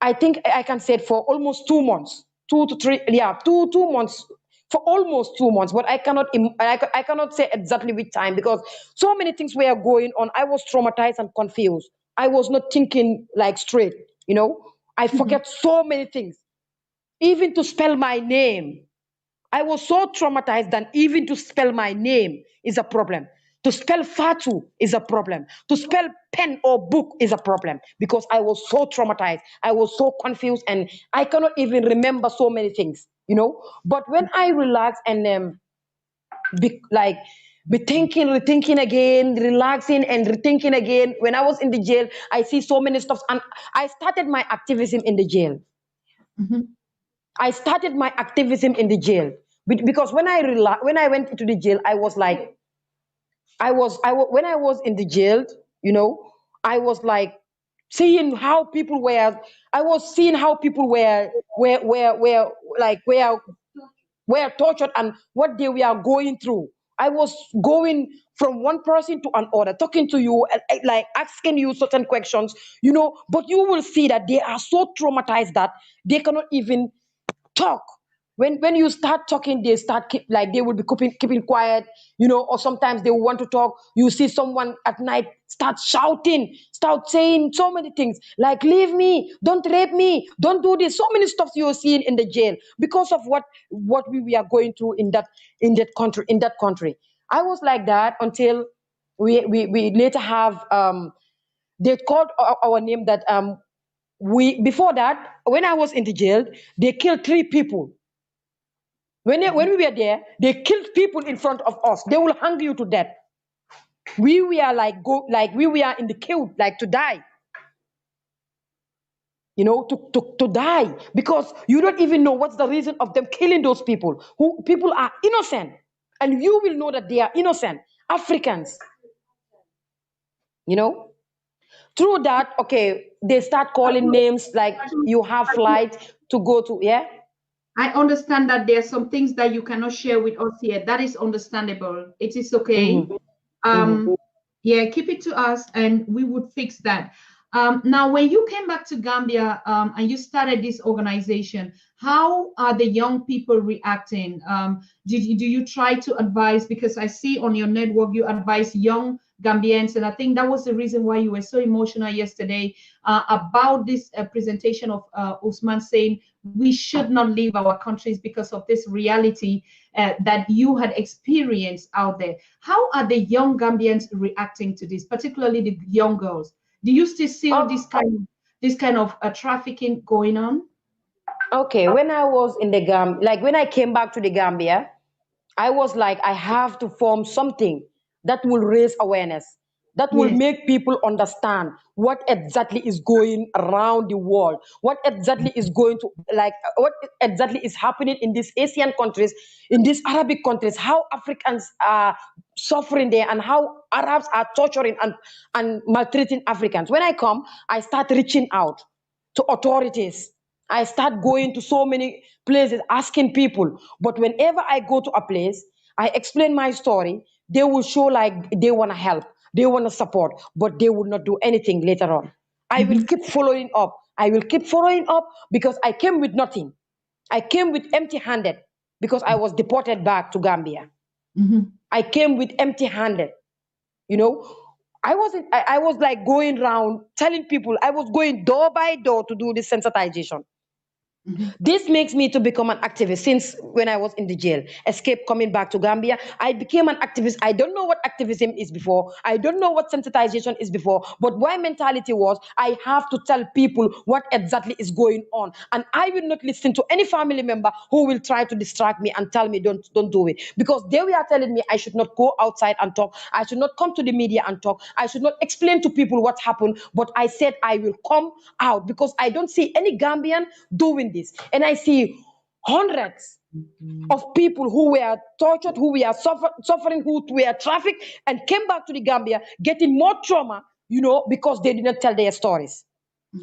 I think I can say it for almost 2 months, 2 to 3, yeah, 2 months, for almost 2 months. But I cannot say exactly which time because so many things were going on. I was traumatized and confused. I was not thinking like straight. I Mhm. forget so many things, even to spell my name. I was so traumatized that even to spell my name is a problem. To spell Fatu is a problem. To spell pen or book is a problem because I was so traumatized. I was so confused and I cannot even remember so many things. But when I relax and be thinking, rethinking again, relaxing and rethinking again, when I was in the jail, I see so many stuff and I started my activism in the jail. Mhm. I started my activism in the jail because when I went into the jail, I was like, when I was in the jail, you know, I was like seeing how people were. I was seeing how people were tortured and what they were going through. I was going from one person to another, talking to you, like asking you certain questions. But you will see that they are so traumatized that they cannot even talk. When you start talking, they start they will be keeping quiet. Or sometimes they will want to talk. You see someone at night start shouting, start saying so many things like, leave me, don't rape me, don't do this. So many stuff you're seeing in the jail because of what we are going through in that country. I was like that until we later have they called our name that we before that, when I was in the jail, they killed 3 people. When we were there, they killed people in front of us. They will hang you to death. We were we were in the queue, like to die. to die, because you don't even know what's the reason of them killing those people, who people are innocent, and you will know that they are innocent Africans. you know Through that, okay, they start calling names like you have flight to go to, yeah. I understand that there are some things that you cannot share with us here. That is understandable. It is okay. Hmm. Hmm. Yeah, keep it to us and we would fix that. Now, when you came back to Gambia and you started this organization, how are the young people reacting? Do you try to advise? Because I see on your network you advise young Gambians, and I think that was the reason why you were so emotional yesterday about this presentation of Usman saying we should not leave our countries because of this reality that you had experienced out there. How are the young Gambians reacting to this, particularly the young girls? Do you still see this kind of trafficking going on? Okay, when I was in the like when I came back to the Gambia, I was like, I have to form something that will raise awareness, that will Yes. make people understand what exactly is going around the world, what exactly is going to, like, what exactly is happening in these Asian countries, in these Arabic countries, how Africans are suffering there, and how Arabs are torturing and maltreating Africans. When I come, I start reaching out to authorities. I start going to so many places asking people. But whenever I go to a place, I explain my story. They will show like they want to help, they want to support, but they will not do anything later on. I will Mhm. keep following up. I will keep following up because I came with nothing. I came with empty handed because I was deported back to Gambia. Mhm. I came with empty handed. You know, I was like going around telling people, I was going door by door to do this sensitization. Mhm. This makes me to become an activist since when I was in the jail. Escape coming back to Gambia. I became an activist. I don't know what activism is before. I don't know what sensitization is before. But my mentality was I have to tell people what exactly is going on. And I will not listen to any family member who will try to distract me and tell me don't do it. Because they were telling me I should not go outside and talk. I should not come to the media and talk. I should not explain to people what happened. But I said I will come out because I don't see any Gambian doing this. And I see hundreds of people who were tortured, who were suffering, who were trafficked, and came back to the Gambia getting more trauma, because they did not tell their stories.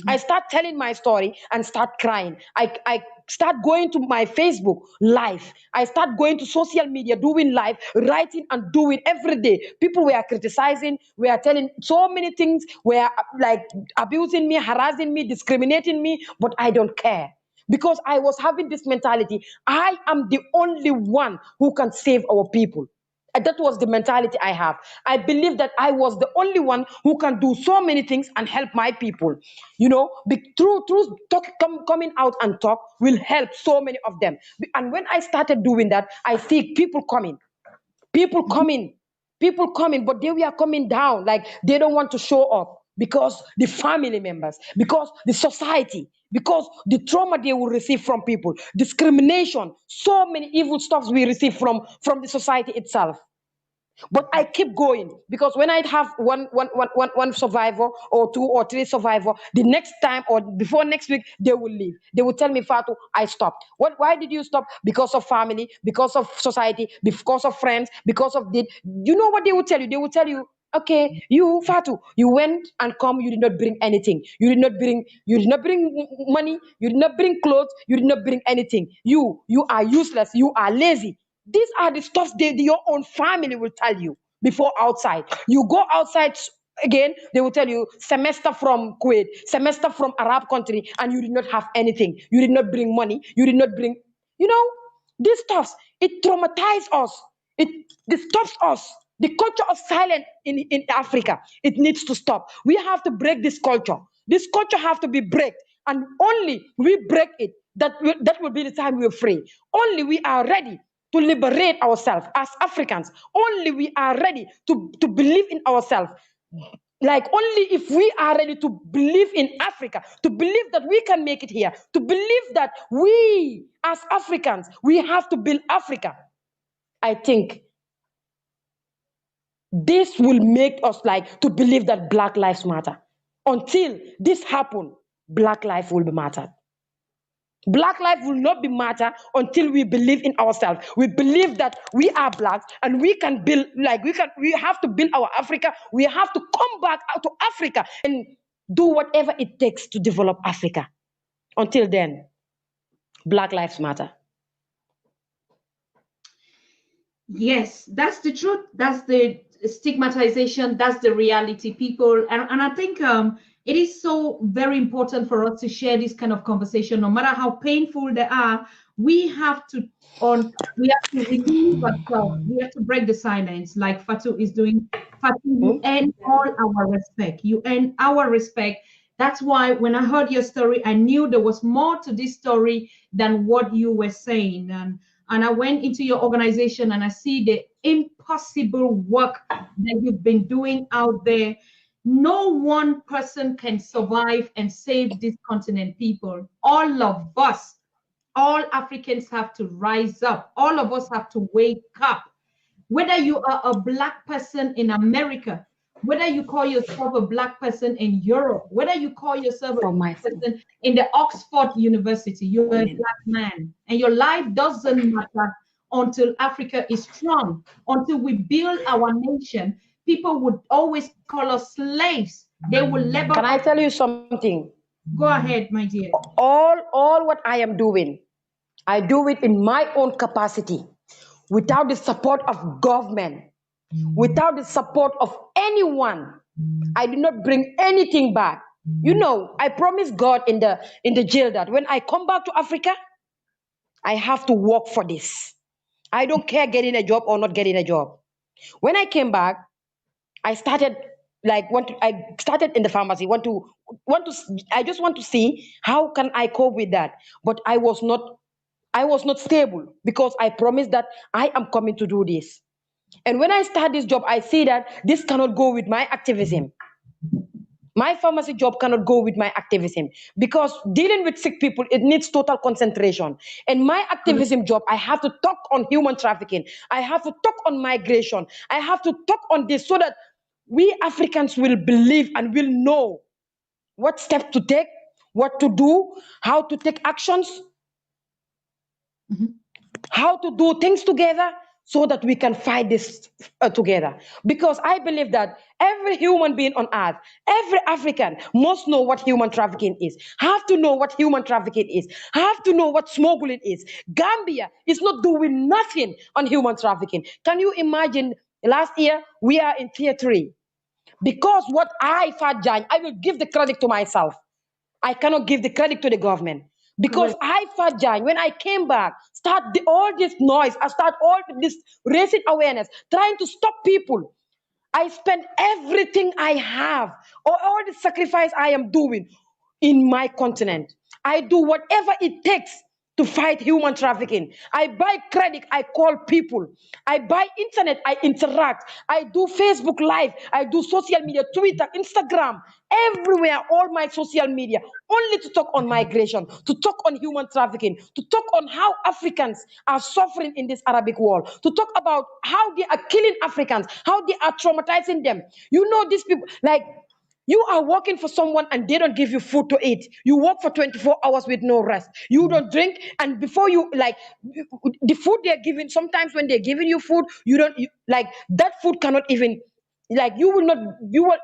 I Mhm. start telling my story and start crying. I start going to my Facebook live. I start going to social media, doing live, writing and doing every day. People were criticizing, were telling so many things, were like abusing me, harassing me, discriminating me, but I don't care. Because I was having this mentality, I am the only one who can save our people. And that was the mentality I have. I believe that I was the only one who can do so many things and help my people. Through coming out and talk will help so many of them. And when I started doing that, I see people coming, people coming, but they were coming down like they don't want to show up because the family members, because the society, because the trauma they will receive from people, discrimination, so many evil stuffs we receive from the society itself. But I keep going because when I have one survivor or two or three survivor, the next time or before next week, they will leave. They will tell me, Fatu, I stopped. Why did you stop? Because of family, because of society, because of friends, because of the. You know what they will tell you? They will tell you, okay, you Fatu, you went and come, you did not bring anything. You did not bring money, you did not bring clothes, you did not bring anything. You are useless, you are lazy. These are the stuff your own family will tell you before outside. You go outside again, they will tell you semester from Kuwait, semester from Arab country, and you did not have anything. You did not bring money. You did not bring, you know, these stuffs. It traumatizes us. It disturbs us. The culture of silence in Africa, it needs to stop. We have to break this culture. This culture have to be break, and only we break it. That will be the time we're free. Only we are ready to liberate ourselves as Africans. Only we are ready to believe in ourselves. Like only if we are ready to believe in Africa, to believe that we can make it here, to believe that we as Africans, we have to build Africa. I think this will make us like to believe that Black Lives Matter. Until this happen, Black life will be mattered. Black life will not be matter until we believe in ourselves. We believe that we are black and we can build, like we have to build our Africa. We have to come back out to Africa and do whatever it takes to develop Africa. Until then, Black lives matter. Yes, that's the truth. That's the stigmatization. That's the reality, people. And I think it is so very important for us to share this kind of conversation, no matter how painful they are. We have to we have to relieve ourselves. We have to break the silence, like Fatou is doing. Fatou, you earn all our respect. You earn our respect. That's why when I heard your story, I knew there was more to this story than what you were saying. And I went into your organization and I see the impossible work that you've been doing out there. No one person can survive and save this continent, people. All of us, all Africans have to rise up. All of us have to wake up. Whether you are a black person in America, whether you call yourself a black person in Europe, whether you call yourself a black person in the Oxford University, you're a black man. And your life doesn't matter until Africa is strong, until we build our nation. People would always call us slaves. They will never. Can I tell you something? Go ahead, my dear. All what I am doing, I do it in my own capacity, without the support of government, without the support of anyone. I did not bring anything back. You know, I promised God in the jail that when I come back to Africa, I have to work for this. I don't care getting a job or not getting a job. When I came back, I started I started in the pharmacy. I just want to see how can I cope with that. But I was not stable because I promised that I am coming to do this. And when I start this job, I see that this cannot go with my activism. My pharmacy job cannot go with my activism because dealing with sick people, it needs total concentration. And my activism job, I have to talk on human trafficking. I have to talk on migration. I have to talk on this so that we Africans will believe and will know what steps to take, what to do, how to take actions, how to do things together so that we can fight this together. Because I believe that every human being on earth, every African must know what human trafficking is, have to know what human trafficking is, have to know what smuggling is. Gambia is not doing nothing on human trafficking. Can you imagine? Last year, we are in tier 3. Because what Fatou Jagne, I will give the credit to myself. I cannot give the credit to the government. Because Fatou Jagne, when I came back, all this noise, I start all this raising awareness, trying to stop people. I spend everything I have, or all the sacrifice I am doing in my continent. I do whatever it takes to fight human trafficking. I buy credit, I call people. I buy internet, I interact. I do Facebook Live, I do social media, Twitter, Instagram, everywhere, all my social media, only to talk on migration, to talk on human trafficking, to talk on how Africans are suffering in this Arabic world, to talk about how they are killing Africans, how they are traumatizing them. You know, these people, like, you are working for someone and they don't give you food to eat. You work for 24 hours with no rest. You don't drink, and before you, like, the food they're giving, sometimes when they're giving you food, like, that food cannot even, like, you will,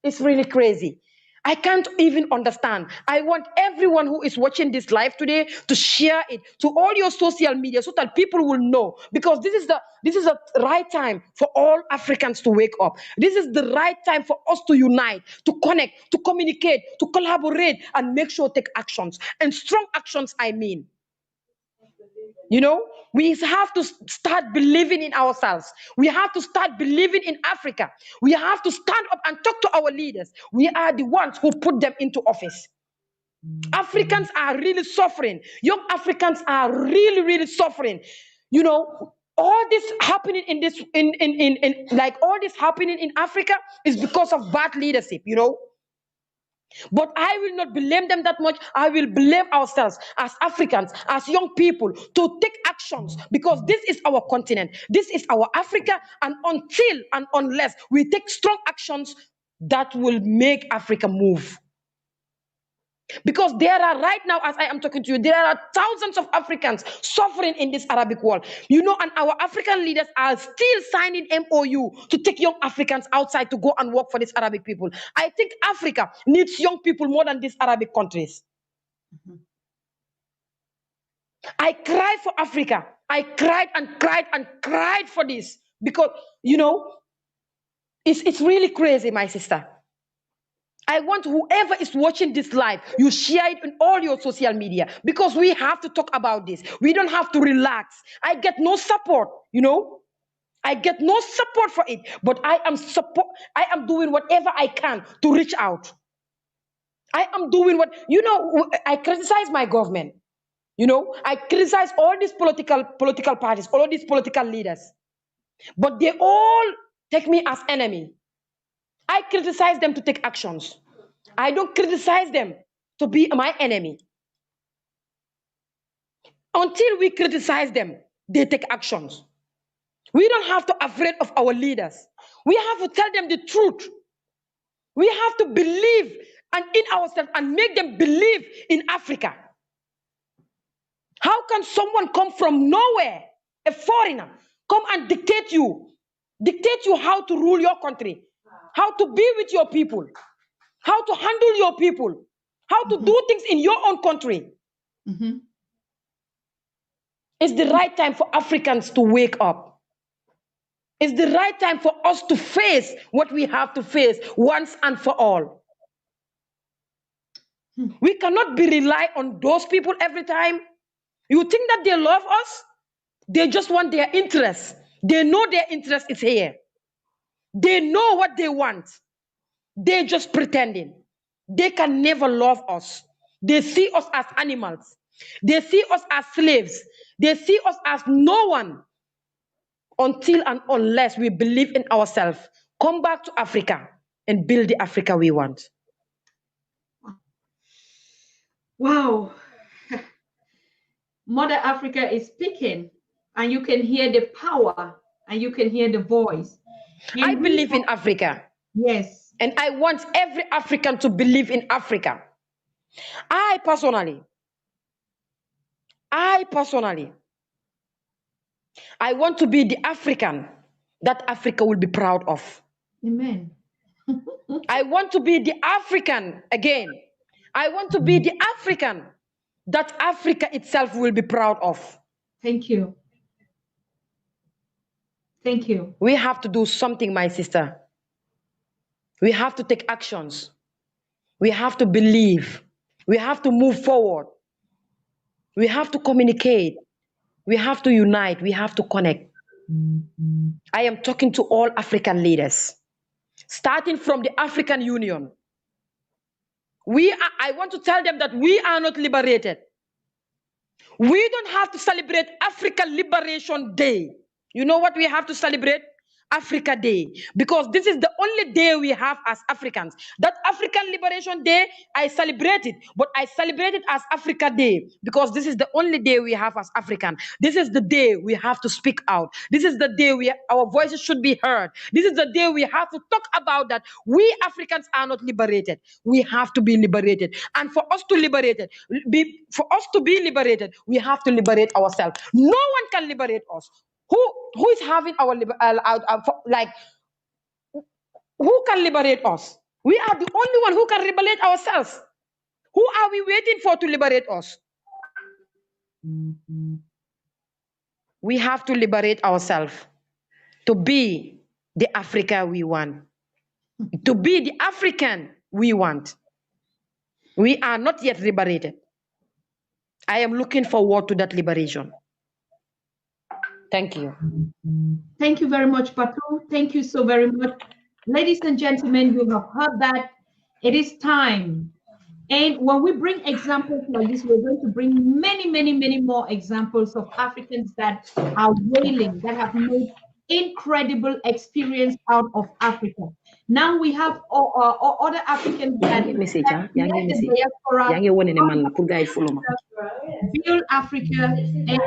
it's really crazy. I can't even understand. I want everyone who is watching this live today to share it to all your social media so that people will know. Because this is the right time for all Africans to wake up. This is the right time for us to unite, to connect, to communicate, to collaborate, and make sure take actions. And strong actions, I mean. You know, we have to start believing in ourselves. We have to start believing in Africa. We have to stand up and talk to our leaders. We are the ones who put them into office. Africans are really suffering. Young Africans are really, really suffering. You know, all this happening in this, in like all this happening in Africa is because of bad leadership, you know. But I will not blame them that much. I will blame ourselves as Africans, as young people, to take actions, because this is our continent. This is our Africa. And until and unless we take strong actions, that will make Africa move. Because there are, right now, as I am talking to you, there are thousands of Africans suffering in this Arabic world. You know, and our African leaders are still signing MOU to take young Africans outside to go and work for these Arabic people. I think Africa needs young people more than these Arabic countries. I cried for Africa. I cried and cried and cried for this because, you know, it's really crazy, my sister. I want whoever is watching this live, you share it in all your social media because we have to talk about this. We don't have to relax. I get no support, you know. I get no support for it, but I am doing whatever I can to reach out. I am doing what, you know, I criticize my government. You know, I criticize all these political parties, all of these political leaders, but they all take me as enemy. I criticize them to take actions. I don't criticize them to be my enemy. Until we criticize them, they take actions. We don't have to be afraid of our leaders. We have to tell them the truth. We have to believe in ourselves and make them believe in Africa. How can someone come from nowhere, a foreigner, come and dictate you how to rule your country, how to be with your people, how to handle your people, how to do things in your own country? It's the right time for Africans to wake up. It's the right time for us to face what we have to face once and for all. We cannot be rely on those people every time. You think that they love us? They just want their interest. They know their interest is here. They know what they want. They're just pretending. They can never love us. They see us as animals. They see us as slaves. They see us as no one until and unless we believe in ourselves. Come back to Africa and build the Africa we want. Wow. Mother Africa is speaking, and you can hear the power and you can hear the voice. And I believe in Africa. Yes. And I want every African to believe in Africa. I personally, I want to be the African that Africa will be proud of. Amen. I want to be the African again. I want to be the African that Africa itself will be proud of. Thank you. Thank you. We have to do something, my sister. We have to take actions. We have to believe. We have to move forward. We have to communicate. We have to unite. We have to connect. I am talking to all African leaders, starting from the African Union. I want to tell them that we are not liberated. We don't have to celebrate Africa Liberation Day. You know what we have to celebrate? Africa Day, because this is the only day we have as Africans. That African Liberation Day, I celebrate it, but I celebrate it as Africa Day because this is the only day we have as African. This is the day we have to speak out. This is the day our voices should be heard. This is the day we have to talk about that we Africans are not liberated. We have to be liberated, and for us to be liberated, we have to liberate ourselves. No one can liberate us. Who is having our who can liberate us? We are the only one who can liberate ourselves. Who are we waiting for to liberate us? We have to liberate ourselves to be the Africa we want, to be the African we want. We are not yet liberated. I am looking forward to that liberation. Thank you. Thank you very much, Fatou. Thank you so very much. Ladies and gentlemen, you have heard that. It is time. And when we bring examples like this, we're going to bring many, many, many more examples of Africans that are wailing, that have made incredible experience out of Africa. Now we have other Africans that build Africa, and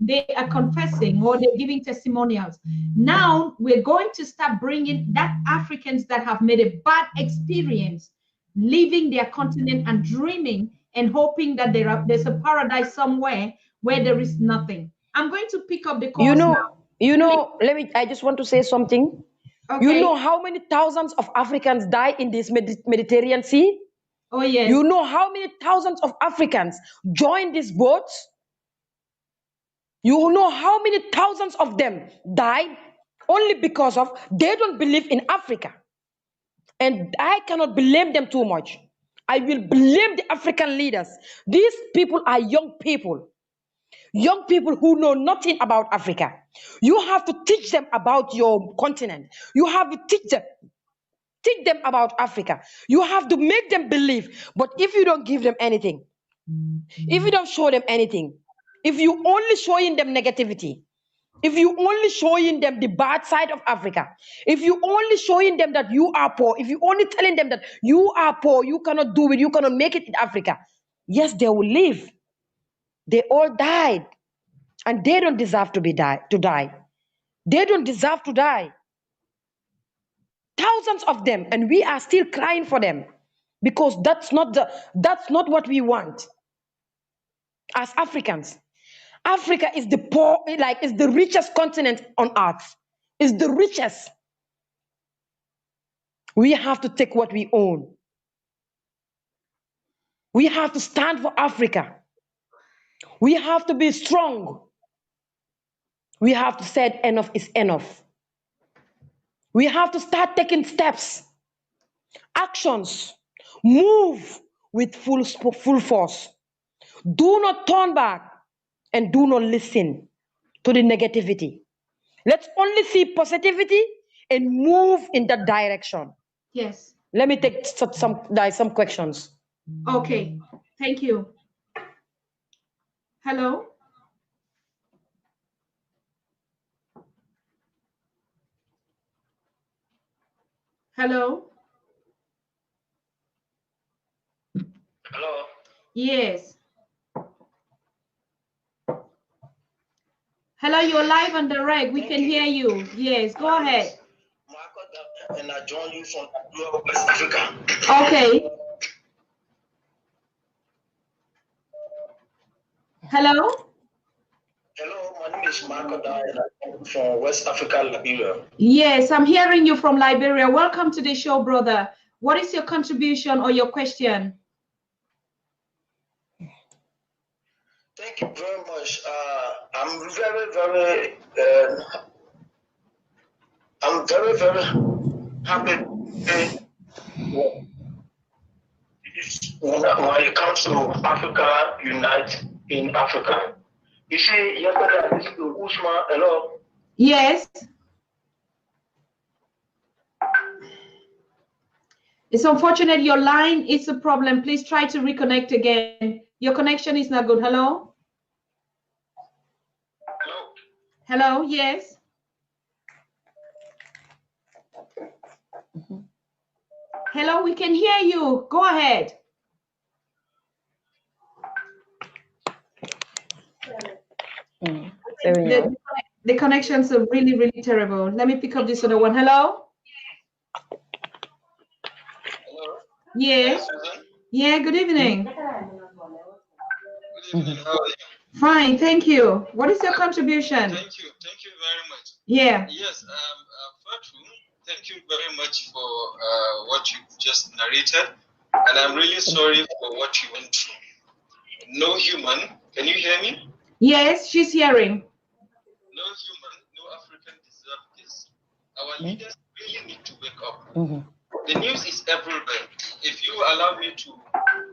they are confessing or they're giving testimonials. Now we're going to start bringing that Africans that have made a bad experience leaving their continent and dreaming and hoping that there's a paradise somewhere where there is nothing. I'm going to pick up the calls now. I just want to say something. Okay. You know how many thousands of Africans die in this Mediterranean Sea? Oh, yes. You know how many thousands of Africans join these boats? You know how many thousands of them died only because of they don't believe in Africa. And I cannot blame them too much. I will blame the African leaders. These people are young people who know nothing about Africa. You have to teach them about your continent. You have to teach them about Africa. You have to make them believe. But if you don't give them anything, if you don't show them anything, if you only showing them negativity, if you only showing them the bad side of Africa, if you only showing them that you are poor, if you only telling them that you are poor, you cannot do it, you cannot make it in Africa, yes, they will live. They all died, and they don't deserve to die. They don't deserve to die. Thousands of them, and we are still crying for them because that's not what we want as Africans. Africa is the poor, is the richest continent on earth. Is the richest. We have to take what we own. We have to stand for Africa. We have to be strong. We have to say enough is enough. We have to start taking steps, actions, move with full force. Do not turn back and do not listen to the negativity. Let's only see positivity and move in that direction. Yes. Let me take some questions. Okay. Thank you. Hello. Hello. Hello. Yes. Hello, you're live on the reg. We can hear you. Yes, go ahead. And I join you from West Africa. Okay. Hello? Hello, my name is Marco and I'm from West Africa, Liberia. Yes, I'm hearing you from Liberia. Welcome to the show, brother. What is your contribution or your question? Thank you very much. I'm very happy when it comes to Africa Unite in Africa. You see, yesterday I listened to Usman. Hello? Yes. It's unfortunate your line is a problem. Please try to reconnect again. Your connection is not good. Hello? Hello? Hello? Yes. Hello, we can hear you. Go ahead. The connections are really, really terrible. Let me pick up this other one. Hello? Hello? Yes. Yeah, good evening. Good evening. How are you? Fine, thank you. What is your contribution? Thank you very much. Yeah. Yes, Fatou, thank you very much for what you just narrated, and I'm really sorry for what you went through. No human, can you hear me? Yes, she's hearing. No human, no African deserve this. Our leaders really need to wake up. The news is everywhere. If you allow me to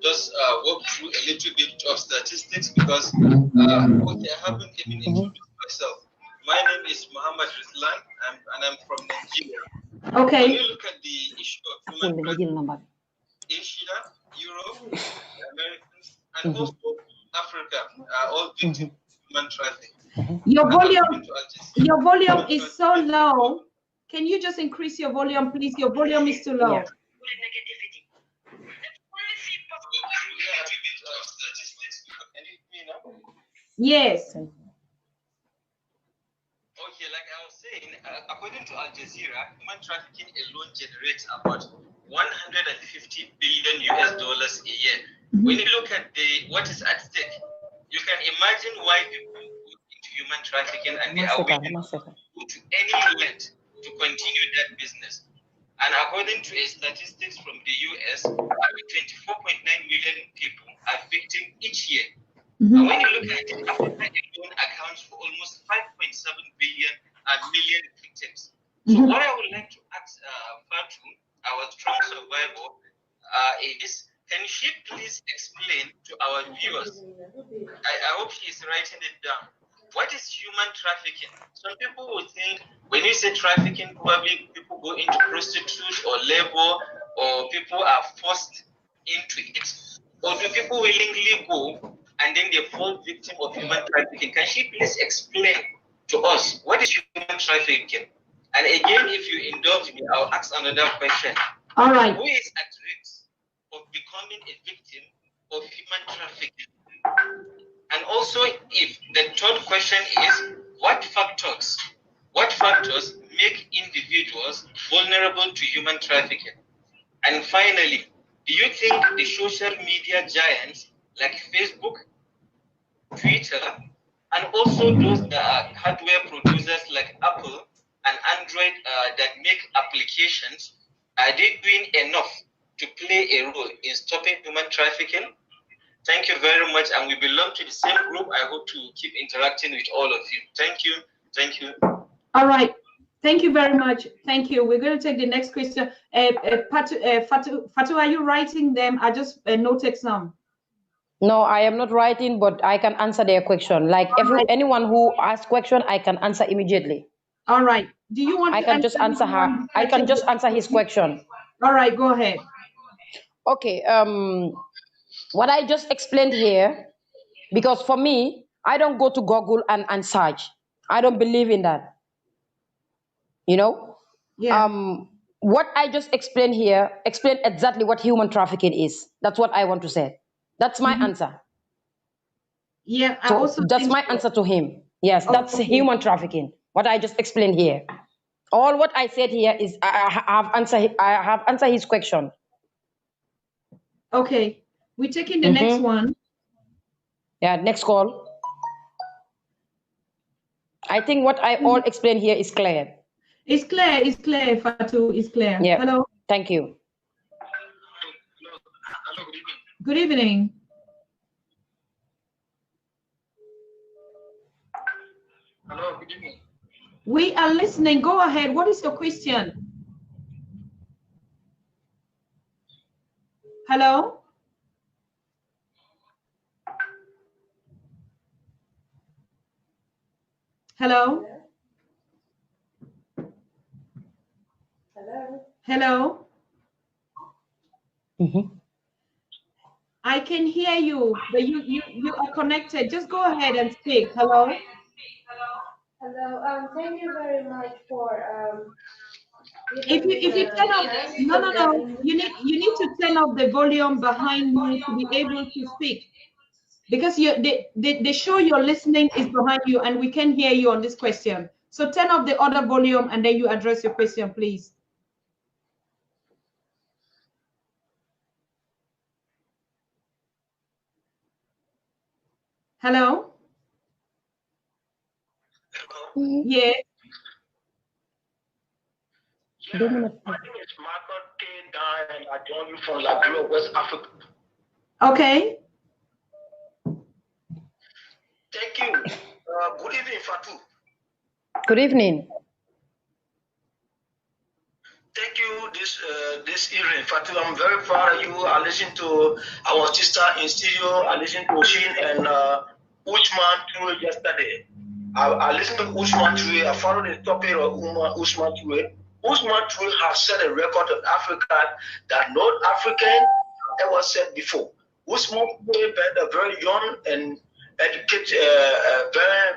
just walk through a little bit of statistics, because okay, I haven't even introduced myself. My name is Muhammad Rizlan, and I'm from Nigeria. Okay. When you look at the issue of human rights, Asia, Europe, Americans, and also Africa are all victims of human trafficking. Your volume is so low. Can you just increase your volume, please? Your volume is too low. Yeah. Yes. Okay, like I was saying, according to Al Jazeera, human trafficking alone generates about 150 billion US dollars a year. When you look at what is at stake, you can imagine why people go into human trafficking and they are willing to go to any length to continue that business. And according to statistics from the US, 24.9 million people are victims each year. And when you look at it, Africa alone accounts for almost 5.7 million victims. So what I would like to ask Fatou, our strong survivor, is can she please explain to our viewers, I hope she is writing it down, what is human trafficking? Some people will think when you say trafficking, probably people go into prostitution or labor, or people are forced into it. Or do people willingly go and then they fall victim of human trafficking? Can she please explain to us what is human trafficking? And again, if you indulge me, I'll ask another question. All right. Who is at risk of becoming a victim of human trafficking? And also, if the third question is, what factors make individuals vulnerable to human trafficking? And finally, do you think the social media giants like Facebook, Twitter, and also those that are hardware producers like Apple and Android that make applications, are they doing enough to play a role in stopping human trafficking? Thank you very much, and we belong to the same group. I hope to keep interacting with all of you. Thank you. Thank you. All right. Thank you very much. Thank you. We're going to take the next question. Fatou, are you writing them? I just noted some. No, I am not writing, but I can answer their question. Like anyone who asks question, I can answer immediately. All right. Do you want? I can just answer her. I can just answer his question. All right. Go ahead. Okay. What I just explained here, because for me, I don't go to Google and search. I don't believe in that. You know? Yeah. What I just explained here, explain exactly what human trafficking is. That's what I want to say. That's my answer. Yeah. I So also that's my answer to him. Yes, that's human trafficking. What I just explained here. All what I said here is I have answered his question. Okay. We're taking the next one. Yeah, next call. I think what I all explained here is clear. It's clear. It's clear, Fatou. It's clear. Yeah. Hello. Thank you. Hello, good evening. Good evening. Hello, good evening. We are listening. Go ahead. What is your question? Hello? Hello? Hello? Hello? I can hear you, but you are connected. Just go ahead and speak. Hello? Hello. Thank you very much for If you turn off, no. You need to turn off the volume behind you to be able to speak. Because the show you're listening is behind you and we can hear you on this question. So turn off the other volume and then you address your question, please. Hello? Hello? Yeah. Yeah, my name is Marco K. and I join you from Liberia, West Africa. Okay. Thank you. Good evening, Fatou. Good evening. Thank you this evening, Fatou. I'm very proud of you. I listened to our sister in studio. I listened to Shin and Usman Ture yesterday. I listened to Usman Ture. I followed the topic of Usman Ture. Usman Ture has set a record in Africa that no African ever set before. Usman Ture, a very young and educated,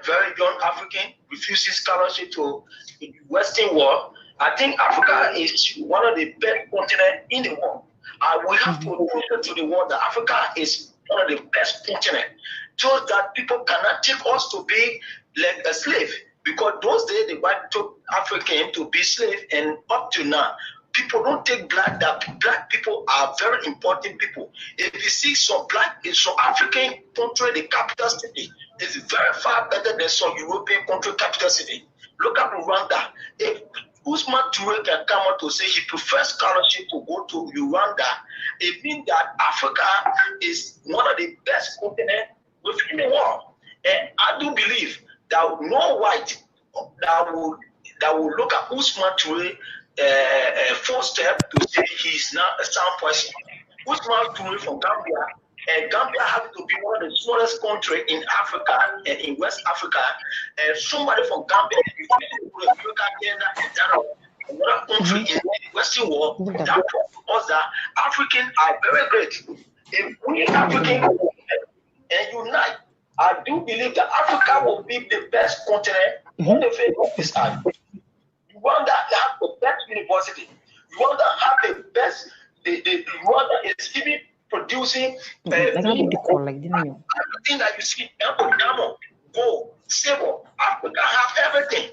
very young African, refusing scholarship to the Western world. I think Africa is one of the best continents in the world. We have to prove to the world that Africa is one of the best continents, so that people cannot take us to be like a slave. Because those days the white took African to be slave, and up to now, people don't take black, that black people are very important people. If you see some black in some African country, the capital city is very far better than some European country capital city. Look at Rwanda. If Usman Toure can come out to say he prefers scholarship to go to Rwanda, it means that Africa is one of the best continents within the world. And I do believe that no white that will look at Usman Toure first step to say he's not a sound person. Usman Toure from Gambia, and Gambia has to be one of the smallest countries in Africa and in West Africa. And somebody from Gambia, another country in the Western world, that us that Africans are very great. If we Africans and unite, I do believe that Africa will be the best continent on the face of this earth. Rwanda have the best university. Rwanda have the best. Rwanda is even producing everything that you see. Diamond, gold, silver. Africa have everything.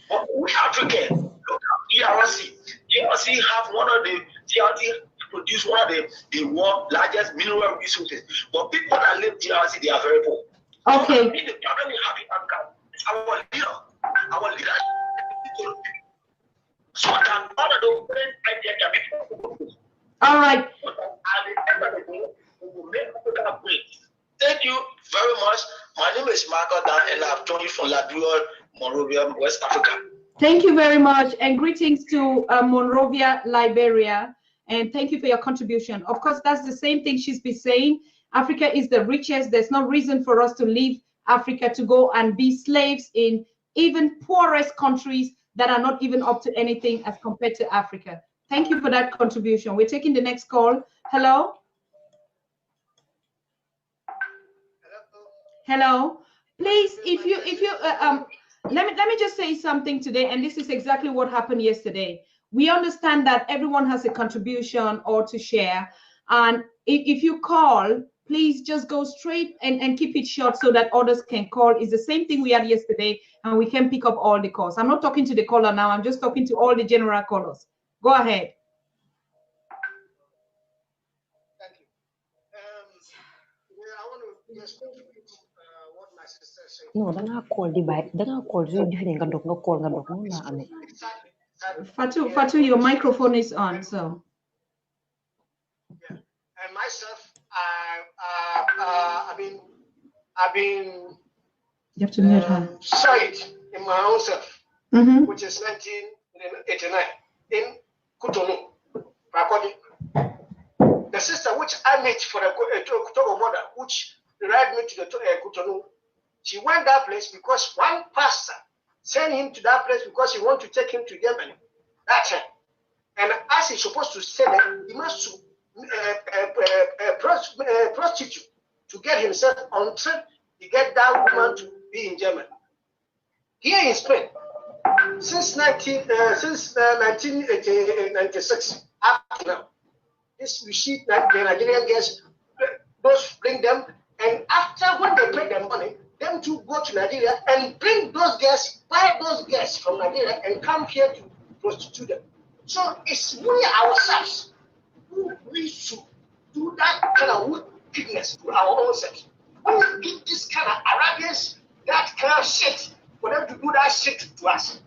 But we African, look at DRC. DRC have one of the DRC produce one of the world's largest mineral resources. But people that live DRC, they are very poor. Okay. So the problem we have in Africa is our leader, so that all of those great ideas can be fulfilled. All right. At the end of the day, we will make Africa great. Thank you very much. My name is Michael Dan, and I've joined you from Liberia, Monrovia, West Africa. Thank you very much, and greetings to Monrovia, Liberia, and thank you for your contribution. Of course, that's the same thing she's been saying. Africa is the richest. There's no reason for us to leave Africa to go and be slaves in even poorest countries that are not even up to anything as compared to Africa. Thank you for that contribution. We're taking the next call. Hello? Hello? Please, if you let me just say something today, and this is exactly what happened yesterday. We understand that everyone has a contribution or to share, and if you call, please just go straight and keep it short so that others can call. It's the same thing we had yesterday, and we can pick up all the calls. I'm not talking to the caller now. I'm just talking to all the general callers. Go ahead. Thank you. I want to explain to people what my sister said. No, danga call di bay. Danga call so different nga dok call nga dok no la ame. Fatou, your microphone is on, so. Yeah. And myself, I've been You have to mute her. sight in my own self, which is 1989 in Cotonou, Rakodi. The sister which I met for the Togo border, which led me to the Cotonou, she went that place because one pastor sent him to that place because he wanted to take him to Germany that time. And as he's supposed to stay there, he must prostitute to get himself until he get that woman to be in Germany. Here in Spain, since 1996 up to now, this we see that the Nigerian girls, those bring them, and after when they pay them money, them to go to Nigeria and bring those girls, buy those girls from Nigeria and come here to prostitute them. So it's we ourselves who we should do that kind of wickedness to our own selves. We give this kind of Arabians that kind of shit for them to do that shit to us.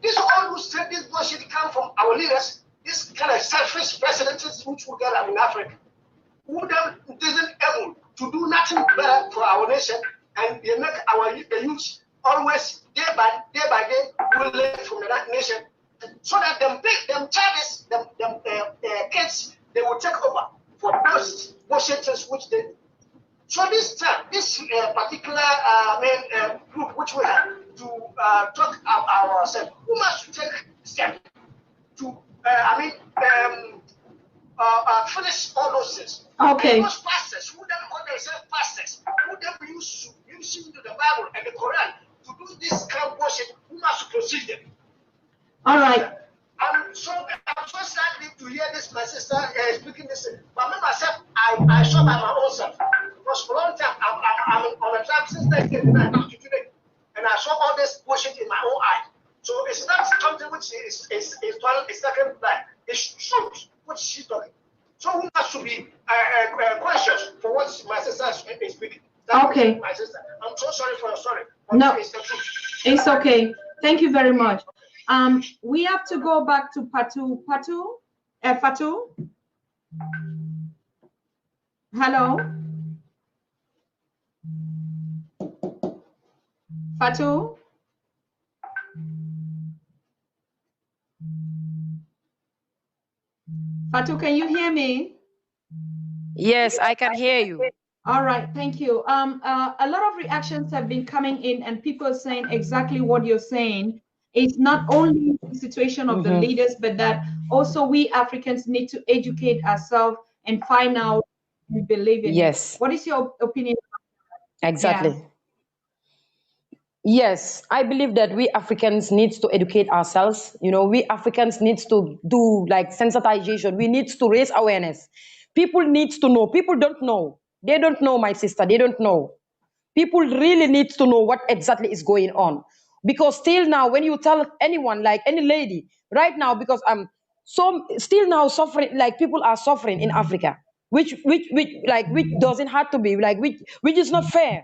This all who said this bullshit come from our leaders, this kind of selfish presidents which we get in Africa, who isn't able to do nothing better for our nation, and they make our youth always day by day will live from that nation, so that them charges, them kids, they will take over for those bullshit which they do. So this time, this particular group which we have to talk ourselves, we must take steps to finish all those things. Okay. And those pastors who then call themselves pastors, who then using the Bible and the Quran to do this kind of worship, we must proceed them. All right. I'm so sadly to hear this, my sister speaking this. But me myself, I saw by my own self. Because for a long time, I'm on a track since 1989 up to today. And I saw all this worship in my own eye. So it's not something which is second back. conscious for what my sister is speaking. Okay. My sister, I'm so sorry for your story. No, it's the truth. It's okay. Thank you very much. We have to go back to Fatou. Fatou? Hello? Fatou? Fatou, can you hear me? Yes, I can hear you. All right, thank you. A lot of reactions have been coming in and people saying exactly what you're saying. It's not only the situation of the leaders, but that also we Africans need to educate ourselves and find out and believe in it. What is your opinion? Exactly. Yeah. Yes, I believe that we Africans needs to educate ourselves. You know, we Africans needs to do like sensitization. We need to raise awareness. People needs to know. People don't know. They don't know, my sister. They don't know. People really need to know what exactly is going on. Because still now, when you tell anyone, like any lady, right now, because I'm so still now suffering, like people are suffering in Africa, which doesn't have to be like which is not fair.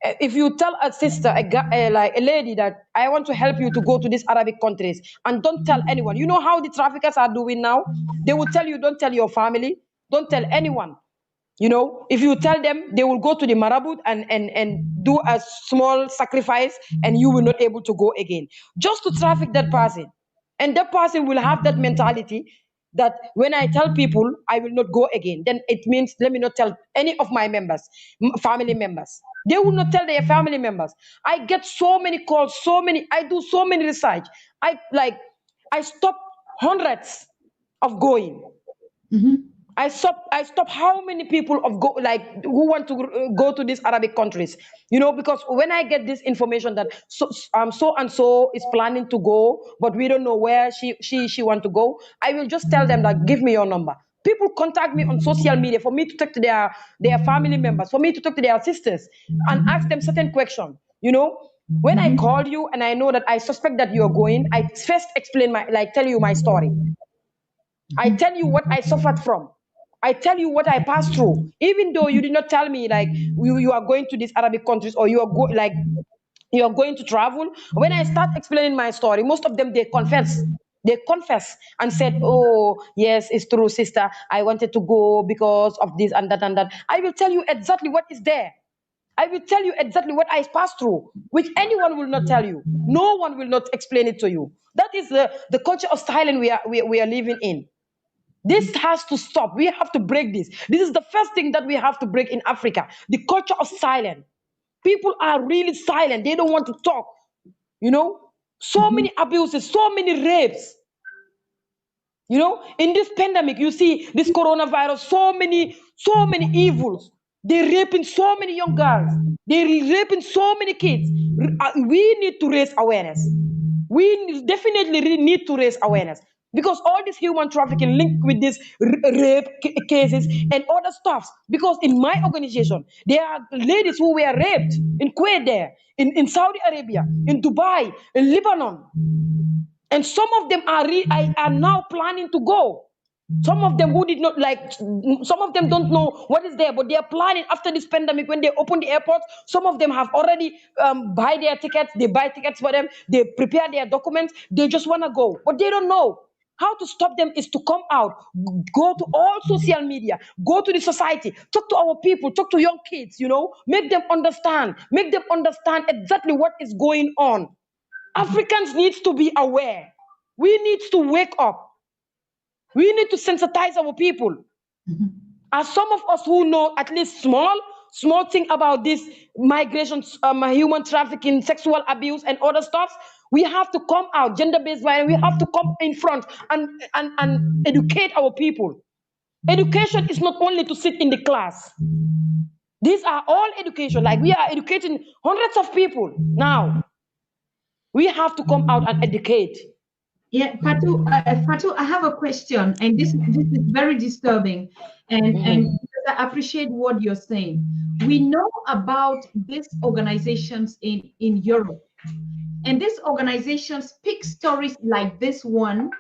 If you tell a sister, like a lady, that I want to help you to go to these Arabic countries, and don't tell anyone. You know how the traffickers are doing now? They will tell you, don't tell your family, don't tell anyone. You know, if you tell them, they will go to the marabut and do a small sacrifice, and you will not able to go again, just to traffic that person. And that person will have that mentality that when I tell people I will not go again, then it means let me not tell any of my members, family members. They will not tell their family members. I get so many calls, I do so many research. I stop hundreds of going. I stop how many people of go like who want to go to these Arabic countries, you know, because when I get this information that so and so is planning to go, but we don't know where she want to go, I will just tell them that give me your number. People contact me on social media for me to talk to their family members, for me to talk to their sisters and ask them certain questions. You know, when I call you and I know that I suspect that you're going, I first explain tell you my story. I tell you what I suffered from. I tell you what I passed through. Even though you did not tell me like you are going to these Arabic countries, or you are going to travel. When I start explaining my story, most of them they confess. They confess and said, "Oh, yes, it's true, sister. I wanted to go because of this and that and that." I will tell you exactly what is there. I will tell you exactly what I passed through, which anyone will not tell you. No one will not explain it to you. That is the culture of silence we are living in. This has to stop. We have to break this. This is the first thing that we have to break in Africa. The culture of silence. People are really silent. They don't want to talk. You know, so many abuses, so many rapes. You know, in this pandemic, you see this coronavirus, so many evils. They're raping so many young girls. They're raping so many kids. We need to raise awareness. We definitely really need to raise awareness, because all this human trafficking linked with these rape cases and other stuffs. Because in my organization, there are ladies who were raped in Kuwait, there, in Saudi Arabia, in Dubai, in Lebanon. And some of them are now planning to go. Some of them who did not some of them don't know what is there, but they are planning after this pandemic. When they open the airports, some of them have already buy their tickets. They buy tickets for them. They prepare their documents. They just want to go, but they don't know. How to stop them is to come out, go to all social media, go to the society, talk to our people, talk to young kids, you know, make them understand exactly what is going on. Africans need to be aware. We need to wake up. We need to sensitize our people. As some of us who know at least small thing about this migration, human trafficking, sexual abuse, and other stuff, we have to come out, gender-based violence. We have to come in front and educate our people. Education is not only to sit in the class. These are all education. Like, we are educating hundreds of people now. We have to come out and educate. Yeah, Fatou, I have a question, and this is very disturbing, and I appreciate what you're saying. We know about these organizations in Europe, and these organizations pick stories like this one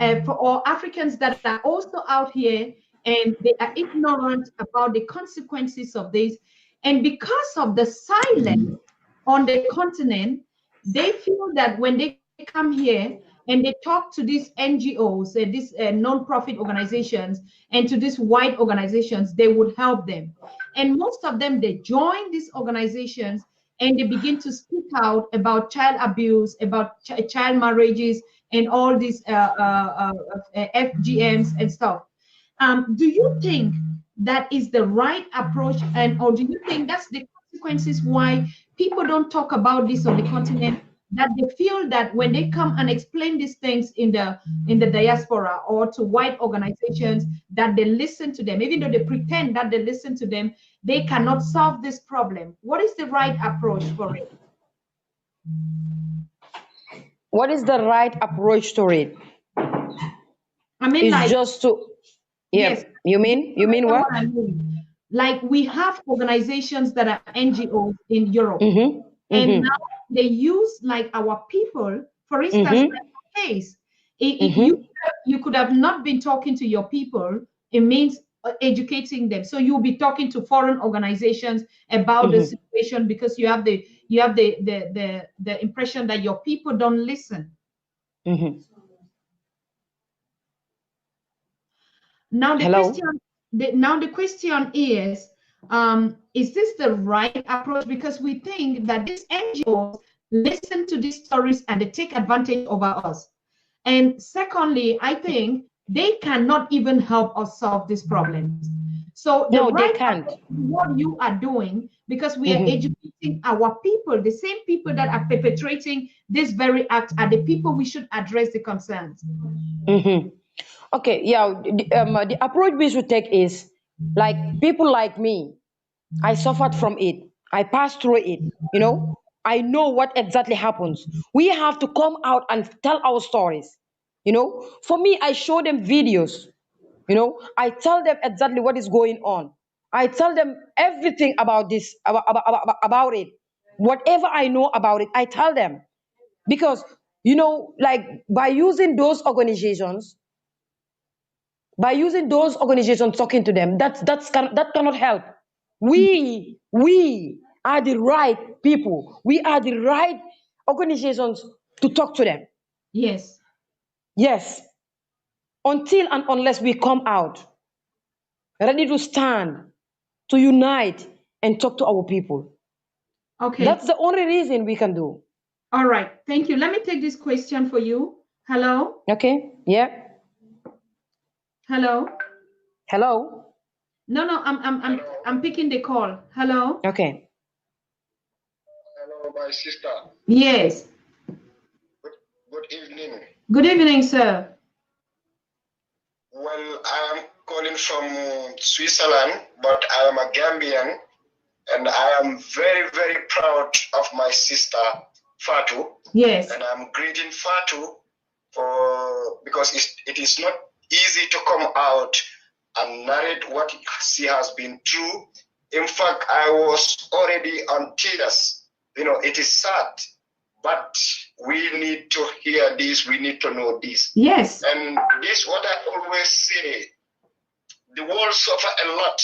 for all Africans that are also out here and they are ignorant about the consequences of this. And because of the silence on the continent, they feel that when they come here and they talk to these NGOs, these non-profit organizations, and to these white organizations, they would help them. And most of them, they join these organizations and they begin to speak out about child abuse, about child marriages, and all these FGMs and stuff. Do you think that is the right approach, and or do you think that's the consequences why people don't talk about this on the continent? That they feel that when they come and explain these things in the diaspora or to white organizations, that they listen to them, even though they pretend that they listen to them, they cannot solve this problem. What is the right approach for it? What is the right approach to it? I mean, It's like, just to, yeah. yes. You mean what? I mean. Like, we have organizations that are NGOs in Europe, and now they use like our people. For instance, like your case, you could have not been talking to your people. It means educating them. So you'll be talking to foreign organizations about the situation because you have the impression that your people don't listen. Now the question is this the right approach? Because we think that these NGOs listen to these stories and they take advantage over us. And secondly, I think they cannot even help us solve these problems. So no, they can't. What you are doing, because we are educating our people, the same people that are perpetrating this very act are the people we should address the concerns. Okay, yeah, the approach we should take is like people like me. I suffered from it. I passed through it. I know what exactly happens. We have to come out and tell our stories. For me, I show them videos. I tell them exactly what is going on. I tell them everything about this, about it. Whatever I know about it, I tell them. Because, like by using those organizations, talking to them, that cannot help. We are the right people. We are the right organizations to talk to them. Yes. Until and unless we come out ready to stand, to unite and talk to our people. Okay. That's the only reason we can do. All right. Thank you. Let me take this question for you. Hello? Okay. Yeah. Hello? Hello? No, I'm picking the call. Hello? Okay. Hello, my sister. Yes. Good evening. Good evening, sir. Well, I am calling from Switzerland, but I am a Gambian, and I am very, very proud of my sister, Fatou. Yes. And I'm greeting Fatou because it is not easy to come out and narrate what she has been through. In fact, I was already on tears. It is sad, but we need to hear this. We need to know this. Yes. And this what I always say. The world suffer a lot,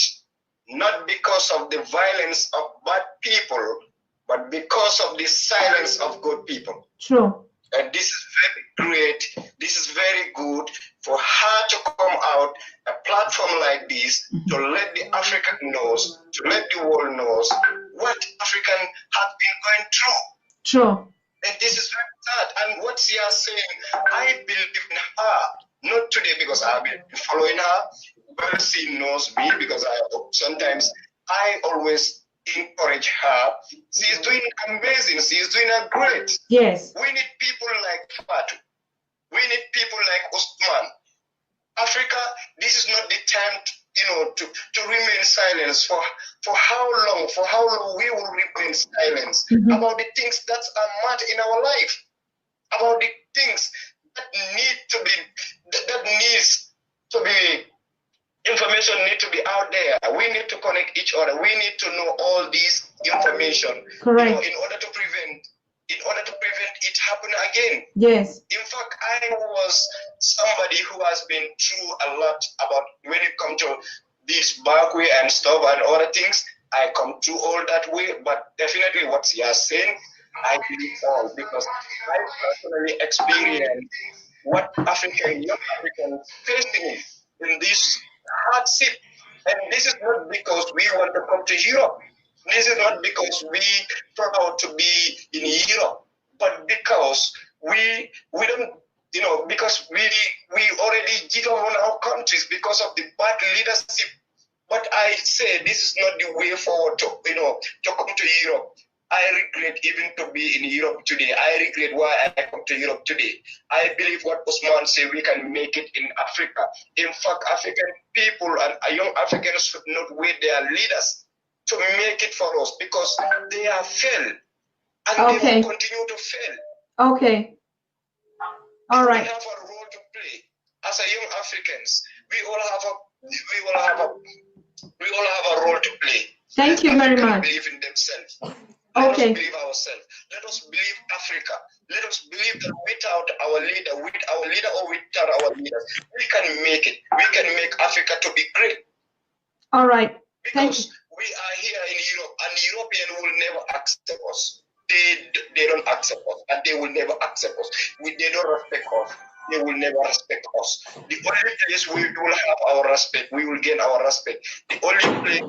not because of the violence of bad people, but because of the silence of good people. True. And this is very great. This is very good for her to come out, a platform like this, to let the African knows, to let the world knows what African have been going through. True. And this is very sad. And what she is saying, I believe in her. Not today because I've been following her. Well, she knows me because sometimes I always encourage her. She's doing amazing. She's doing a great. Yes. We need people like Fatou. We need people like Usman. Africa, this is not the time to remain silent. For how long? For how long we will remain silent about the things that are matter in our life, about the things that needs to be. Information need to be out there. We need to connect each other. We need to know all these information. Correct. In order to prevent it happen again. Yes. In fact, I was somebody who has been through a lot about when it comes to this back way and stuff and other things. I come through all that way, but definitely what he has saying, I believe all because I personally experienced what young Africans facing in this hardship. And this is not because we want to come to Europe. This is not because we proud to be in Europe, but because we don't, because we already give up on our countries because of the bad leadership. But I say this is not the way forward to come to Europe. I regret even to be in Europe today. I regret why I come to Europe today. I believe what Usman said, we can make it in Africa. In fact, African people and young Africans should not wait their leaders to make it for us because they have failed and they will continue to fail. Okay. All right. We have a role to play as a young Africans. We all have a role to play. Thank you very much. Believe in themselves. Let us believe ourselves. Let us believe Africa. Let us believe that without our leader, or without our leaders, we can make it. We can make Africa to be great. All right. Because we are here in Europe, and the European will never accept us. They don't accept us, and they will never accept us. They don't respect us. They will never respect us. The only place we will have our respect, we will gain our respect. The only place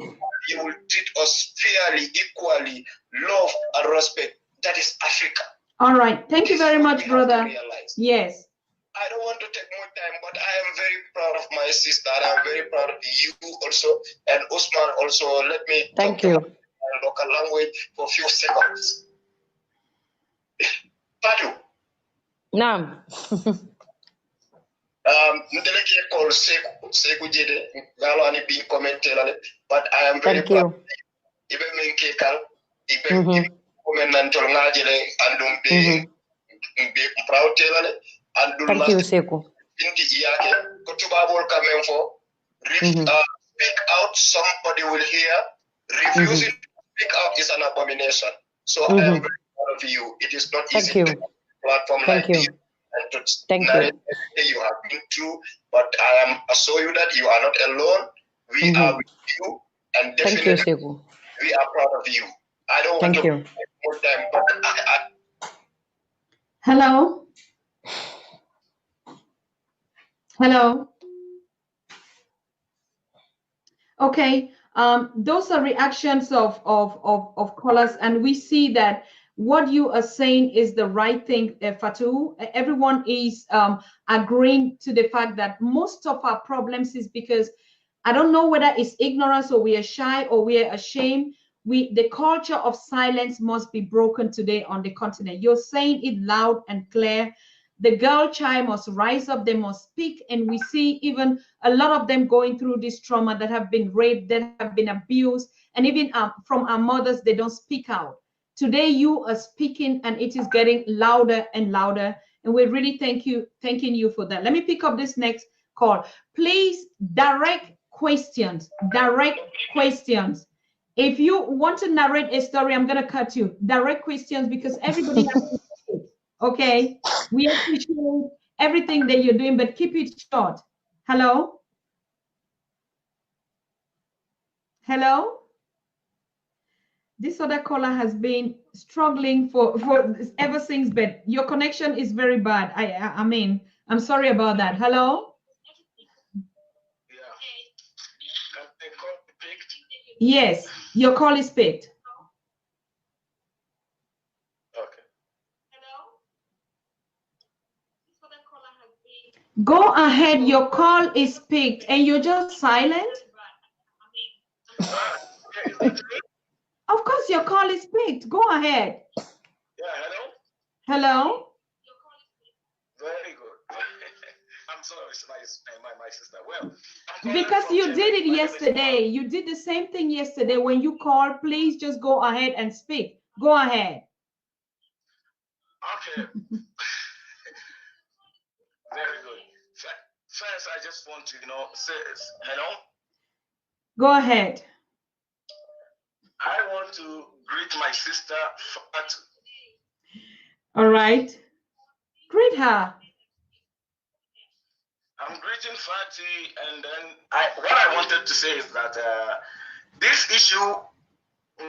they will treat us fairly, equally, love and respect, that is Africa. All right. Thank you very much, brother. Yes. I don't want to take more time, but I am very proud of my sister. And I'm very proud of you also, and Usman also. Let me thank you. Local language for a few seconds. Fatou. Naam. Ndeleke call Seku Jede, Galani being commented on it, but I am very thank you. proud. Even Minke Kang, even Comenantal Najele, and be proud Taylor, and thank you, Seku. Inti Iake, Kotubabol coming for, speak out, somebody will hear, refusing to speak out is an abomination. So I am very proud of you. It is not easy to platform like this. And to narrate everything you have been through, but I am assure you that you are not alone. We are with you, and definitely we are proud of you. I don't want to take more time, but Hello. Hello. Okay. Those are reactions of callers, and we see that what you are saying is the right thing, Fatou. Everyone is agreeing to the fact that most of our problems is because I don't know whether it's ignorance or we are shy or we are ashamed. The culture of silence must be broken today on the continent. You're saying it loud and clear. The girl child must rise up, they must speak, and we see even a lot of them going through this trauma, that have been raped, that have been abused, and even from our mothers, they don't speak out. Today you are speaking, and it is getting louder and louder, and we're really thanking you for that. Let me pick up this next call. Please, direct questions. If you want to narrate a story, I'm going to cut you. Direct questions, because everybody has to speak. Okay, we appreciate everything that you're doing, but keep it short. Hello? Hello? This other caller has been struggling for ever since, but your connection is very bad. I mean, I'm sorry about that. Hello? Yes, your call is picked. Go ahead, your call is picked, and you're just silent? Of course, your call is picked. Go ahead. Yeah, hello? Hello? Very good. I'm sorry, my sister. Well, because you did it yesterday. You did the same thing yesterday when you called. Please just go ahead and speak. Go ahead. Okay. Very good. First, I just want to, say hello. Go ahead. I want to greet my sister, Fatou. All right. Greet her. I'm greeting Fati, and then what I wanted to say is that this issue,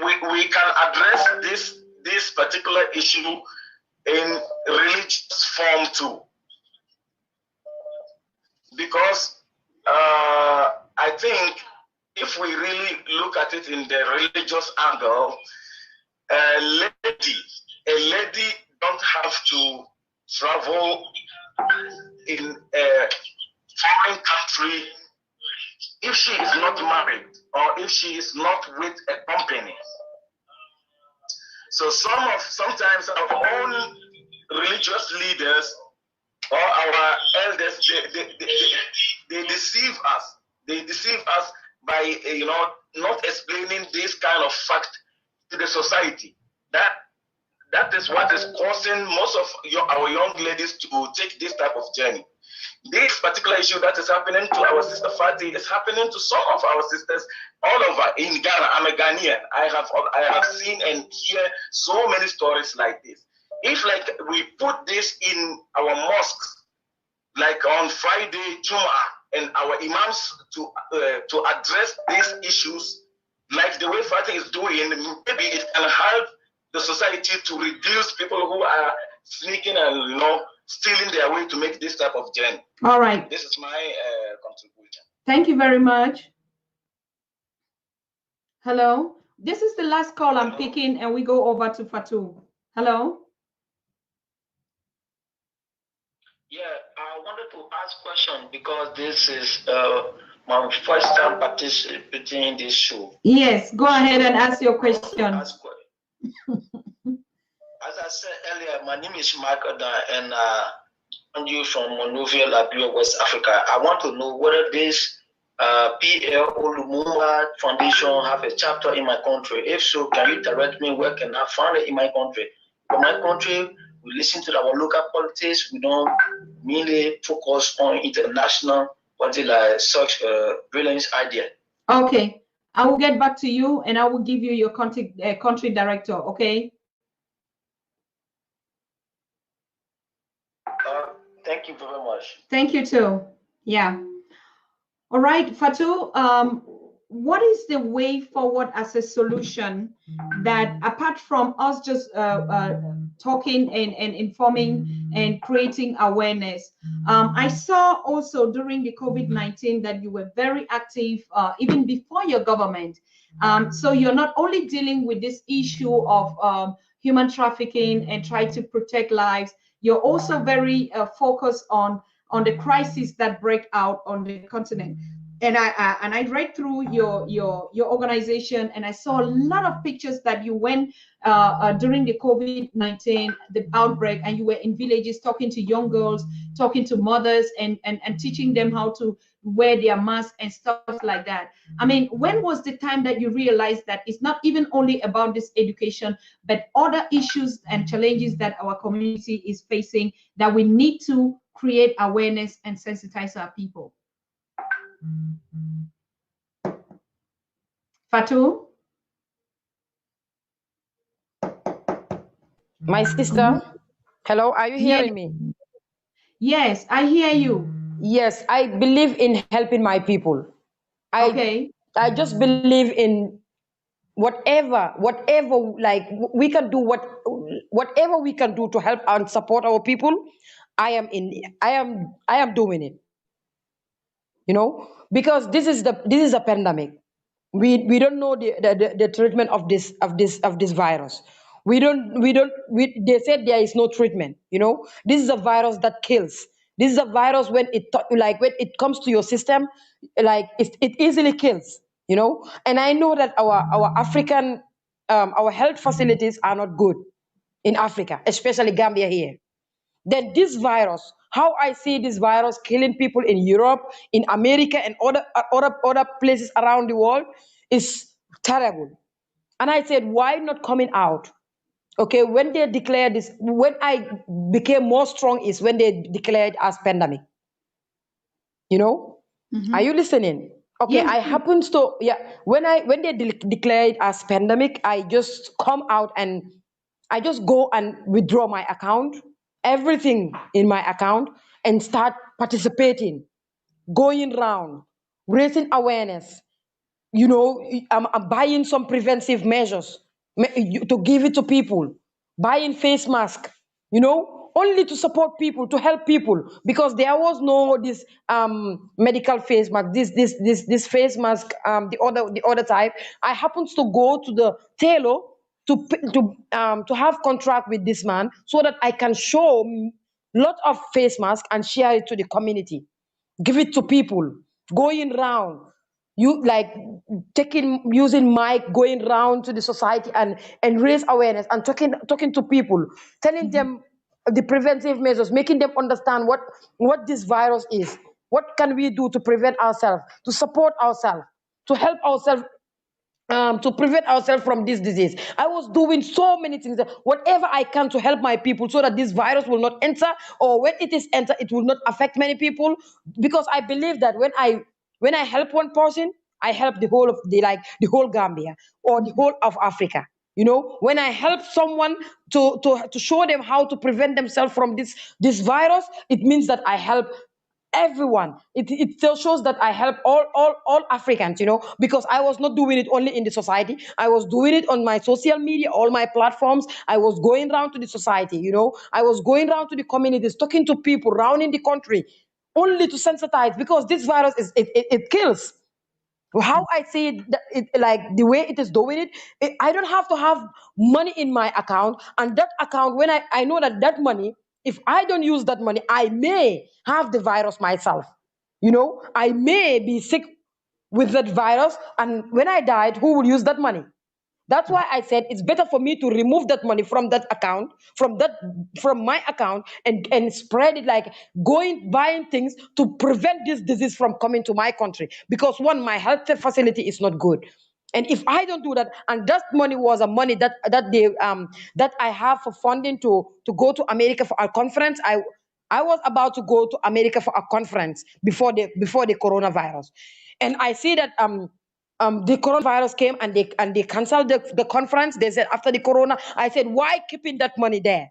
we can address this particular issue in religious form too, because I think if we really look at it in the religious angle, a lady don't have to travel in a foreign country if she is not married or if she is not with a company. So sometimes our own religious leaders or our elders, they deceive us. They deceive us by not explaining this kind of fact to the society. That is what is causing most of our young ladies to take this type of journey. This particular issue that is happening to our sister Fati is happening to some of our sisters all over in Ghana. I'm a Ghanaian. I have seen and hear so many stories like this. If like we put this in our mosques, like on Friday, Jumu'ah, and our imams to address these issues, like the way Fati is doing, maybe it can help the society to reduce people who are sneaking and stealing their way to make this type of journey. All right. This is my contribution. Thank you very much. Hello. This is the last call I'm picking, and we go over to Fatou. Hello. Yeah, I wanted to ask a question because this is my first time participating in this show. Yes, go ahead and ask your question. As I said earlier, my name is Mark Oda, and I'm you from Monrovia, Liberia, West Africa. I want to know whether this PL Lumumba Foundation have a chapter in my country. If so, can you direct me where can I find it in my country? For my country, we listen to our local politics. We don't mainly focus on international politics like such a brilliant idea. Okay, I will get back to you and I will give you your country director, okay? Thank you very much. Thank you too. Yeah. All right, Fatou, what is the way forward as a solution that apart from us just talking and informing and creating awareness? I saw also during the COVID-19 that you were very active even before your government. So you're not only dealing with this issue of human trafficking and try to protect lives, you're also very focused on the crisis that break out on the continent. And I read through your organization, and I saw a lot of pictures that you went during the COVID-19, the outbreak, and you were in villages talking to young girls, talking to mothers, and teaching them how to wear their masks and stuff like that. I mean, when was the time that you realized that it's not even only about this education, but other issues and challenges that our community is facing that we need to create awareness and sensitize our people? Fatou? My sister, hello, are you hearing me? Yes, I hear you. Yes, I believe in helping my people. I just believe in whatever like we can do, whatever we can do to help and support our people. I am doing it. Because this is a pandemic. We don't know the treatment of this virus. They said there is no treatment. This is a virus that kills. This is a virus when it comes to your system, like it easily kills. And I know that our African our health facilities are not good in Africa, especially Gambia here. Then this virus, how I see this virus killing people in Europe, in America, and other places around the world is terrible. And I said, why not coming out? Okay, when they declared this, when I became more strong is when they declared as pandemic. Are you listening? Okay, yes. I happens to when they declared as pandemic, I just come out and I just go and withdraw my account, everything in my account, and start participating going around, raising awareness, you know, I'm buying some preventive measures to give it to people, buying face mask, you know, only to support people, to help people, because there was no this medical face mask, this face mask, the other type. I happened to go to the tailor to have contract with this man so that I can show lot of face mask and share it to the community, give it to people, going round, you like taking using mic, going round to the society and raise awareness and talking to people, telling them the preventive measures, making them understand what this virus is, what can we do to prevent ourselves, to support ourselves, to help ourselves, to prevent ourselves from this disease. I was doing so many things, whatever I can to help my people so that this virus will not enter, or when it is enter, it will not affect many people. Because I believe that when I help one person, I help the whole of the whole Gambia or the whole of Africa. You know, when I help someone to show them how to prevent themselves from this virus, it means that I help everyone. It still shows that I help all Africans, you know, because I was not doing it only in the society. I was doing it on my social media, all my platforms. I was going around to the society, you know, I was going around to the communities, talking to people around in the country, only to sensitize, because this virus it kills. How I see it, like the way it is doing I don't have to have money in my account, and that account, when I know that money, if I don't use that money, I may have the virus myself. You know, I may be sick with that virus, and when I died, who will use that money? That's why I said it's better for me to remove that money from that account, from my account, and spread it, like going buying things to prevent this disease from coming to my country. Because one, my health facility is not good. And if I don't do that, and that money was a money that I have for funding to go to America for a conference. I was about to go to America for a conference before the coronavirus, and I see that the coronavirus came, and they canceled the conference. They said after the corona. I said, why keeping that money there?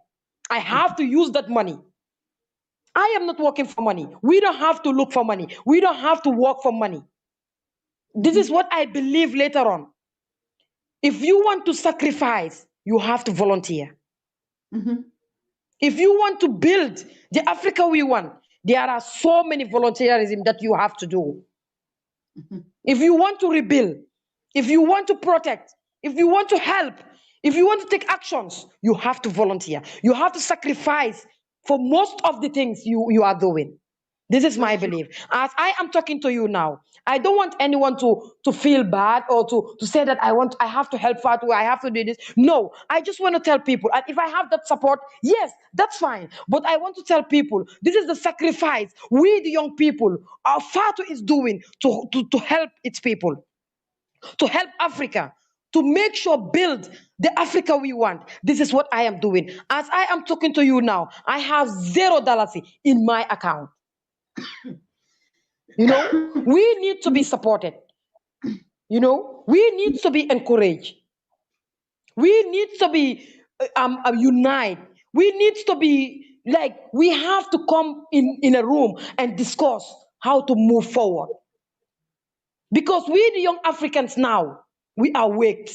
I have to use that money. I am not working for money. We don't have to look for money. We don't have to work for money. This is what I believe later on. If you want to sacrifice, you have to volunteer. If you want to build the Africa we want, there are so many volunteerism that you have to do. If you want to rebuild, if you want to protect, if you want to help, if you want to take actions, you have to volunteer. You have to sacrifice for most of the things you are doing. This is my belief. As I am talking to you now, I don't want anyone to feel bad, or to say that I have to help Fatou, I have to do this. No, I just want to tell people, and if I have that support, yes, that's fine. But I want to tell people, this is the sacrifice we, the young people, our Fatou is doing to help its people, to help Africa, to make sure build the Africa we want. This is what I am doing. As I am talking to you now, I have $0 in my account. You know, we need to be supported. You know, we need to be encouraged. We need to be unite. We need to be like, we have to come in a room and discuss how to move forward. Because we, the young Africans now, we are waked,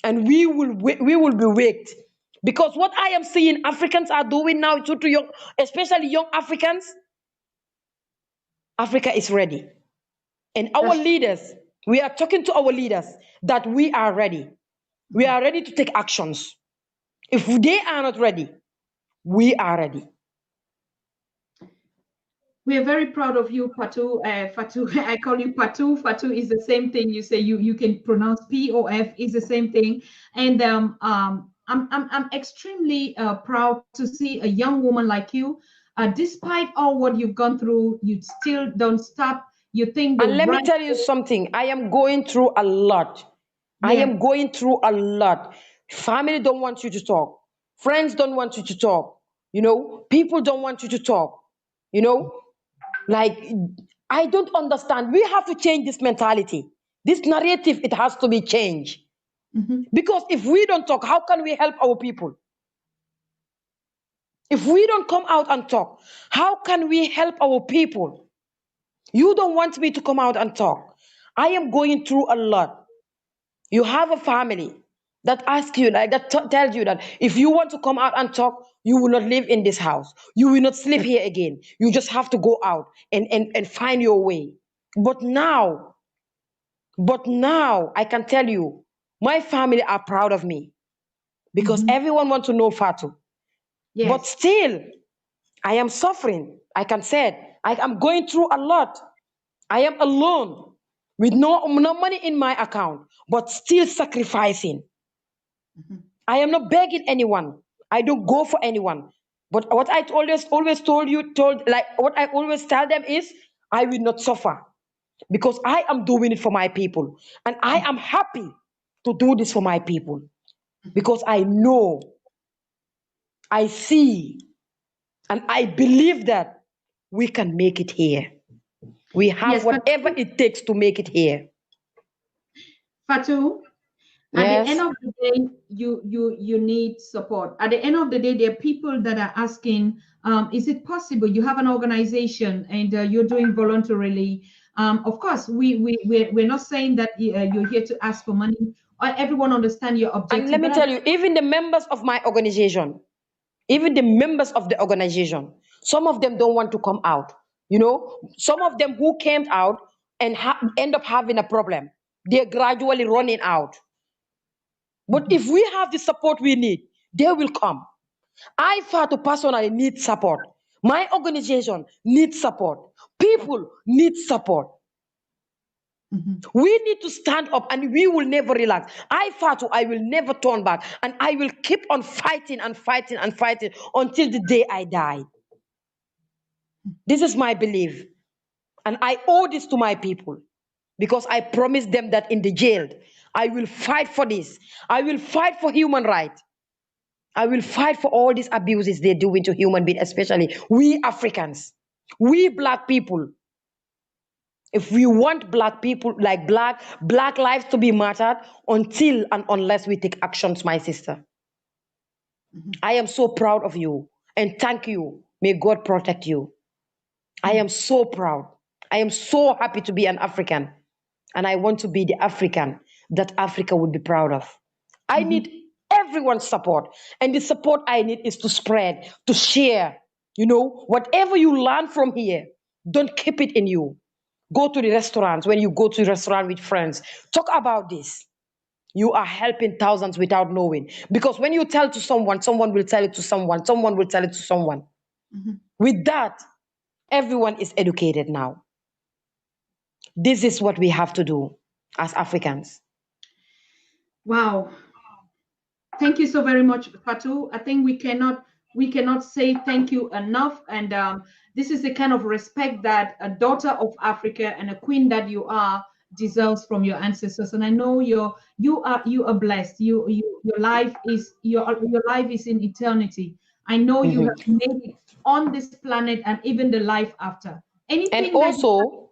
and we will be waked. Because what I am seeing Africans are doing now, to young, especially young Africans, Africa is ready. And our leaders, we are talking to our leaders that we are ready. We are ready to take actions. If they are not ready, we are ready. We are very proud of you, Fatou. Fatou, I call you Fatou. Fatou is the same thing. You say you can pronounce POF is the same thing. And I'm extremely proud to see a young woman like you. Despite all what you've gone through, you still don't stop. You think. And let me tell you something. I am going through a lot. Yeah. I am going through a lot. Family don't want you to talk. Friends don't want you to talk. You know, people don't want you to talk. You know, like, I don't understand. We have to change this mentality. This narrative, it has to be changed. Because if we don't talk, how can we help our people? If we don't come out and talk, how can we help our people? You don't want me to come out and talk. I am going through a lot. You have a family that asks you, like that tells you that if you want to come out and talk, you will not live in this house. You will not sleep here again. You just have to go out and find your way. But now, I can tell you, my family are proud of me because everyone wants to know Fatou. But Yes. still, I am suffering. I can say it. I am going through a lot. I am alone with no money in my account, but still sacrificing. I am not begging anyone. I don't go for anyone. But what I always told like what I always tell them is I will not suffer because I am doing it for my people. And I am happy to do this for my people because I know, I see, and I believe that we can make it here. We have Yes, but whatever it takes to make it here. Fatou, at the end Yes. of the day, you need support. At the end of the day, there are people that are asking, is it possible you have an organization and you're doing voluntarily? Of course, we're not saying that you're here to ask for money. Everyone understand your And objective, let me but tell you, even the members of my organization, even the members of the organization, some of them don't want to come out. You know, some of them who came out and end up having a problem, they're gradually running out. But if we have the support we need, they will come. I, Fatou, personally need support. My organization needs support. People need support. We need to stand up and we will never relax. I, Fatou, I will never turn back and I will keep on fighting and fighting and fighting until the day I die. This is my belief. And I owe this to my people because I promised them that in the jail, I will fight for this. I will fight for human rights. I will fight for all these abuses they're doing to human beings, especially we Africans, we black people. If we want black people, like black lives to be mattered, until and unless we take actions, my sister. I am so proud of you and thank you. May God protect you. I am so proud. I am so happy to be an African. And I want to be the African that Africa would be proud of. I need everyone's support. And the support I need is to spread, to share. You know, whatever you learn from here, don't keep it in you. Go to the restaurants. When you go to a restaurant with friends, talk about this. You are helping thousands without knowing. Because when you tell to someone, someone will tell it to someone, someone will tell it to someone. With that, everyone is educated now. This is what we have to do as Africans. wow. Thank you so very much, Fatou. I think we cannot say thank you enough. And this is the kind of respect that a daughter of Africa and a queen that you are deserves from your ancestors. And I know you are blessed. Your life is your life is in eternity. I know you have made it on this planet and even the life after. And Anything that also,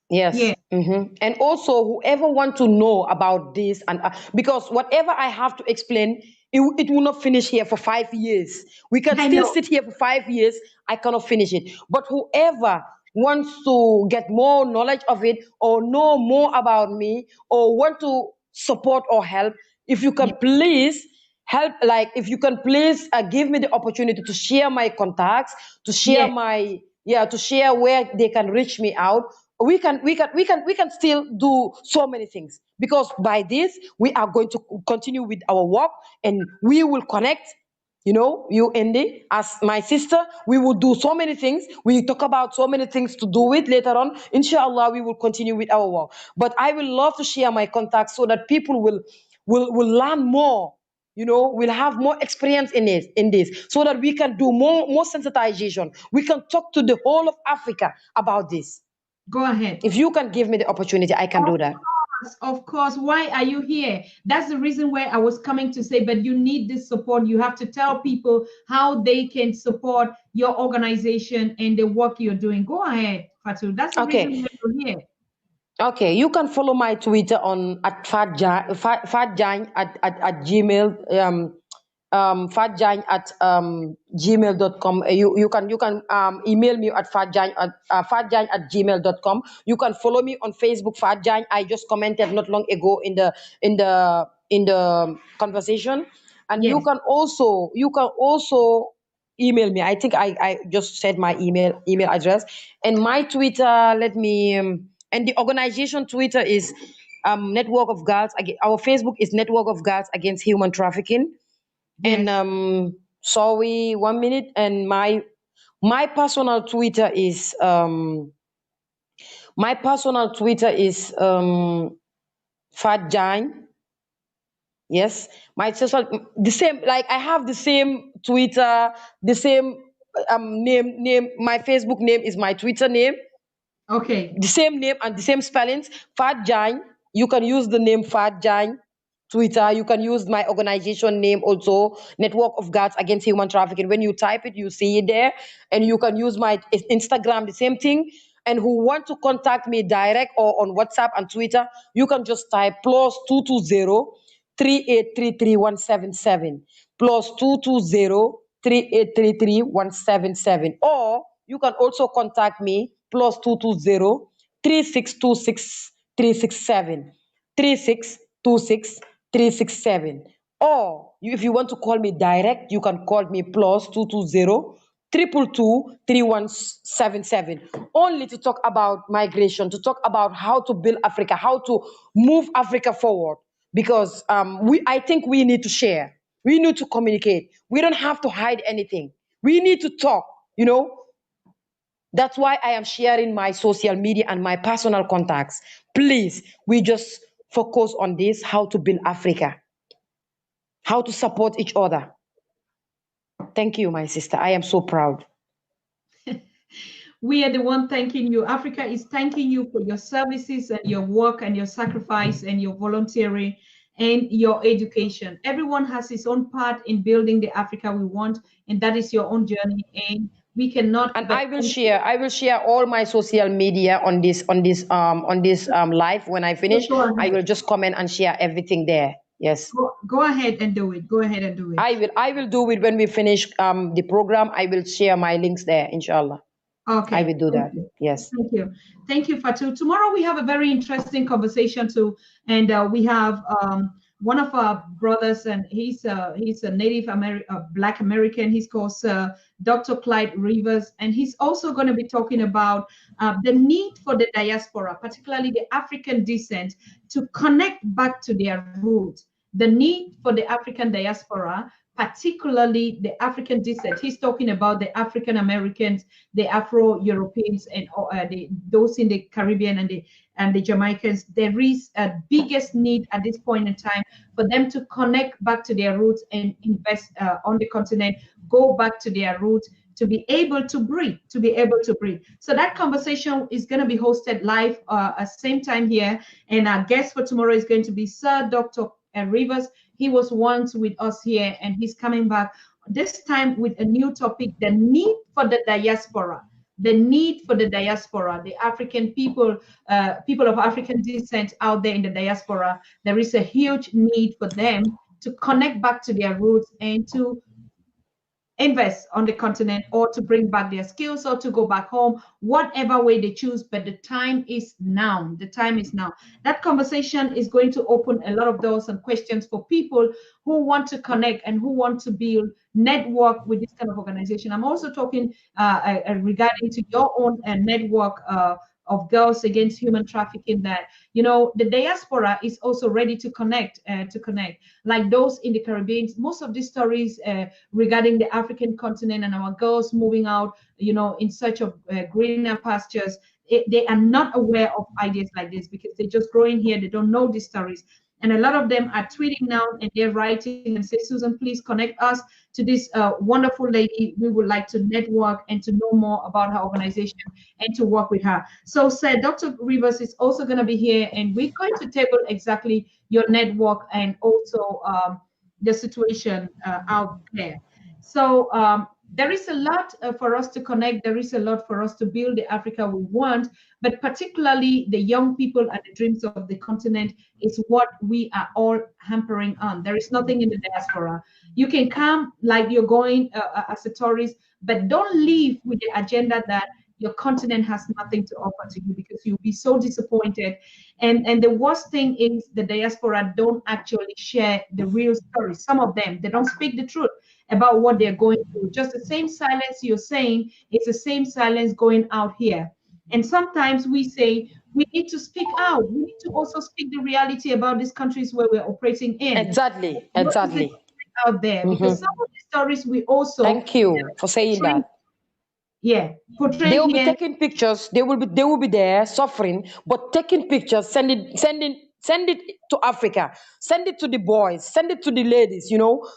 yes. yeah, And also, whoever want to know about this, and because whatever I have to explain, it will not finish here for 5 years. We can I still know. sit here for 5 years. I cannot finish it. But whoever wants to get more knowledge of it, or know more about me, or want to support or help, if you can Yeah, please help, like if you can please give me the opportunity to share my contacts, to share yeah. my, yeah, to share where they can reach me out. We can still do so many things, because by this we are going to continue with our work, and we will connect. You know, you, Andy, as my sister, we will do so many things. We talk about so many things to do with later on. Inshallah, we will continue with our work. But I will love to share my contacts so that people will learn more. You know, we'll have more experience in this, so that we can do more sensitization. We can talk to the whole of Africa about this. Go ahead. If you can give me the opportunity, I can do that. Of course. Why are you here? That's the reason why I was coming to say, but you need this support. You have to tell people how they can support your organization and the work you're doing. Go ahead, Fatou. That's the reason Okay. why you're here. Okay, you can follow my Twitter on at Fat Jagne at Gmail. fatjagne at gmail.com. You can email me at fatjagne at gmail.com. You can follow me on Facebook, Fatjagne. I just commented not long ago in the conversation, and Yes. you can also email me. I think I just said my email address and my Twitter. Let me and the organization Twitter is Network of Girls. Our Facebook is Network of Girls Against Human Trafficking. Yes. And sorry, 1 minute. And my personal Twitter is Fat Jane. Yes, my social the same. Like I have the same Twitter, the same name. My Facebook name is my Twitter name, Okay. the same name and the same spellings. Fat Jane. You can use the name Fat Jane. Twitter. You can use my organization name also, Network of Guards Against Human Trafficking. When you type it, you see it there. And you can use my Instagram, the same thing. And who want to contact me direct or on WhatsApp and Twitter, you can just type +220 3833 177 +220 3833 177. Or you can also contact me +220 3626 367 3626 367. Or if you want to call me direct, you can call me +220 222 3177. Only to talk about migration, to talk about how to build Africa, how to move Africa forward. Because I think we need to share. We need to communicate. We don't have to hide anything. We need to talk. That's why I am sharing my social media and my personal contacts. Please, we just focus on this, how to build Africa, how to support each other. Thank you, my sister. I am so proud. We are the one thanking you. Africa is thanking you for your services and your work and your sacrifice and your volunteering and your education. Everyone has his own part in building the Africa we want, and that is your own journey. And we cannot. And I will share all my social media on this live. When I finish, I will just comment and share everything there. Yes. Go ahead and do it. Go ahead and do it. I will do it when we finish the program. I will share my links there, inshallah. Okay. I will do that. Yes. Thank you. Thank you, Fatou. Tomorrow we have a very interesting conversation too. And we have one of our brothers, and he's a Native Black American. He's called Dr. Clyde Rivers. And he's also going to be talking about the need for the diaspora, particularly the African descent, to connect back to their roots. The need for the African diaspora, particularly the African descent. He's talking about the African Americans, the Afro-Europeans, and those in the Caribbean and the Jamaicans. There is a biggest need at this point in time for them to connect back to their roots and invest on the continent, go back to their roots, to be able to breathe, So that conversation is going to be hosted live at the same time here. And our guest for tomorrow is going to be Sir Dr. Rivers. He was once with us here, and he's coming back this time with a new topic: the need for the diaspora. The need for the diaspora, the African people, people of African descent out there in the diaspora. There is a huge need for them to connect back to their roots and to invest on the continent, or to bring back their skills, or to go back home, whatever way they choose. But the time is now. The time is now. That conversation is going to open a lot of doors and questions for people who want to connect and who want to build network with this kind of organization. I'm also talking regarding to your own network of Girls Against Human Trafficking, that the diaspora is also ready to connect like those in the Caribbean. Most of these stories regarding the African continent and our girls moving out in search of greener pastures, they are not aware of ideas like this, because they just growing here, they don't know these stories. And a lot of them are tweeting now, and they're writing and say, Susan, please connect us to this wonderful lady. We would like to network and to know more about her organization and to work with her. So, Sir Dr. Rivers is also going to be here, and we're going to table exactly your network and also the situation out there. So there is a lot for us to connect. There is a lot for us to build the Africa we want, but particularly the young people and the dreams of the continent is what we are all hampering on. There is nothing in the diaspora. You can come like you're going as a tourist, but don't leave with the agenda that your continent has nothing to offer to you, because you'll be so disappointed. And the worst thing is the diaspora don't actually share the real story. Some of them, they don't speak the truth about what they're going through. Just the same silence you're saying, it's the same silence going out here. And sometimes we say we need to speak out. We need to also speak the reality about these countries where we're operating in. Exactly, What is it exactly. out there? Because some of the stories we also Thank you for saying portray, that. portray They will be here. taking pictures. They will be there suffering, but taking pictures, send it to Africa, send it to the boys, send it to the ladies,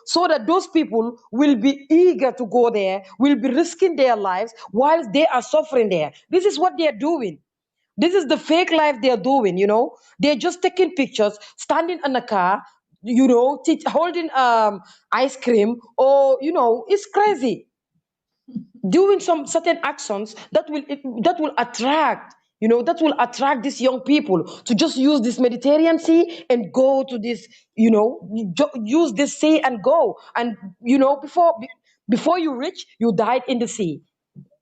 so that those people will be eager to go there, will be risking their lives whilst they are suffering there. This is what they are doing. This is the fake life they are doing. They're just taking pictures, standing in a car, holding ice cream, or it's crazy, doing some certain actions that will attract these young people to just use this Mediterranean Sea and go to this, use this sea and go, and before you reach, you died in the sea.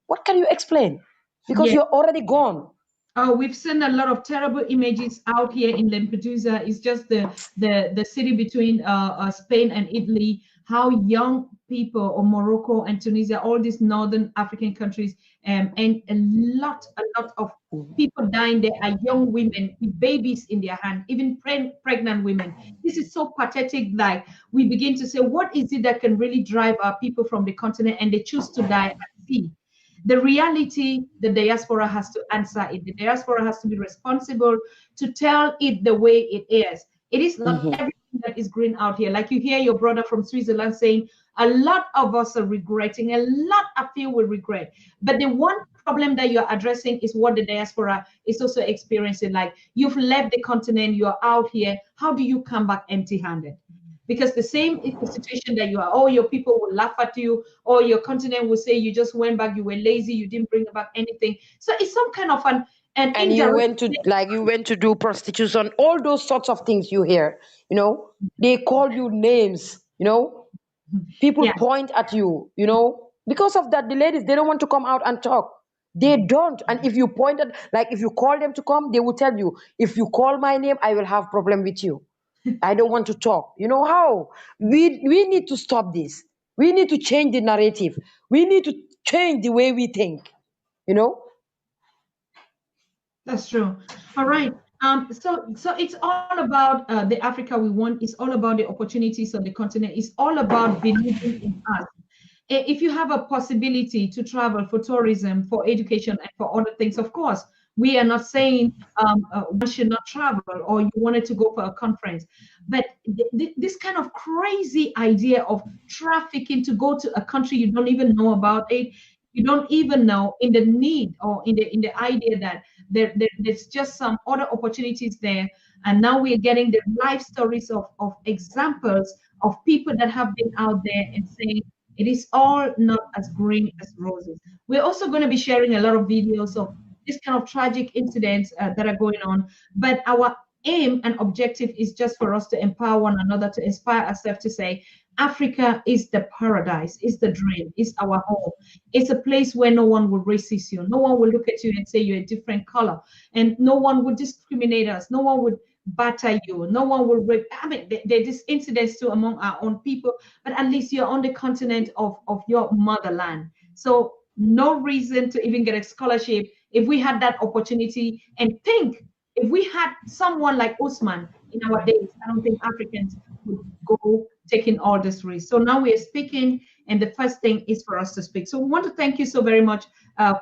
What can you explain? Because Yeah. you're already gone. Oh, we've seen a lot of terrible images out here in Lampedusa. It's just the city between Spain and Italy. How young people, or Morocco and Tunisia, all these northern African countries, and a lot of people dying there are young women with babies in their hand, even pregnant women. This is so pathetic. Like, we begin to say, what is it that can really drive our people from the continent, and they choose to die at sea? The reality, the diaspora has to answer it. The diaspora has to be responsible to tell it the way it is. It is not everything that is green out here. Like you hear your brother from Switzerland saying, a lot of us are regretting, a lot are filled with regret. But the one problem that you're addressing is what the diaspora is also experiencing. Like, you've left the continent, you're out here. How do you come back empty-handed? Because the same is the situation that you are. All your people will laugh at you, or your continent will say you just went back, you were lazy, you didn't bring back anything. So it's some kind of an And you went to do prostitution, all those sorts of things you hear. They call you names. People yeah. point at you. Because of that, the ladies, they don't want to come out and talk. They don't. And if you pointed, like if you call them to come, they will tell you, if you call my name, I will have problem with you. I don't want to talk. You know how? We need to stop this. We need to change the narrative. We need to change the way we think. That's true. All right. So it's all about the Africa we want. It's all about the opportunities of the continent. It's all about believing in us. If you have a possibility to travel for tourism, for education, and for other things, of course, we are not saying one should not travel, or you wanted to go for a conference. But this kind of crazy idea of trafficking to go to a country you don't even know about it, you don't even know in the need, or in the idea that there's just some other opportunities there. And now we are getting the life stories of examples of people that have been out there and saying, it is all not as green as roses. We're also going to be sharing a lot of videos of this kind of tragic incidents that are going on. But our aim and objective is just for us to empower one another, to inspire ourselves to say, Africa is the paradise, is the dream, is our home. It's a place where no one will racist you. No one will look at you and say you're a different color. And no one would discriminate us. No one would batter you. No one will rape. I mean, there are these incidents too among our own people, but at least you're on the continent of your motherland. So no reason to even get a scholarship if we had that opportunity. And think, if we had someone like Usman in our days, I don't think Africans would go taking all this risk. So now we are speaking, and the first thing is for us to speak. So we want to thank you so very much,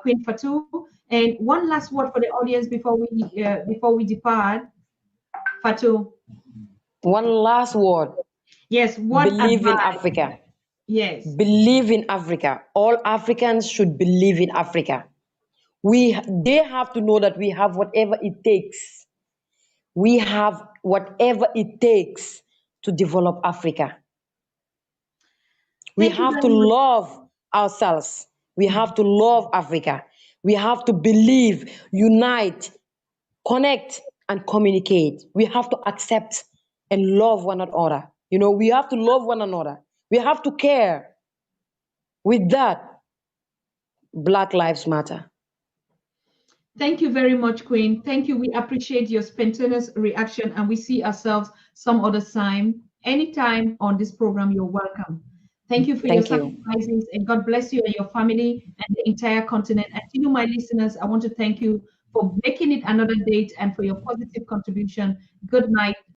Queen Fatou. And one last word for the audience before we depart. Fatou. One last word. Yes, what believe advice? in Africa. Yes. Believe in Africa. All Africans should believe in Africa. They have to know that we have whatever it takes. We have whatever it takes to develop Africa. We have to love ourselves. We have to love Africa. We have to believe, unite, connect, and communicate. We have to accept and love one another. You know, we have to love one another. We have to care. With that, Black Lives Matter. Thank you very much, Queen. Thank you. We appreciate your spontaneous reaction, and we see ourselves some other time. Anytime on this program, you're welcome. Thank you for your sacrifices, and God bless you and your family and the entire continent. And to you, my listeners, I want to thank you for making it another date and for your positive contribution. Good night.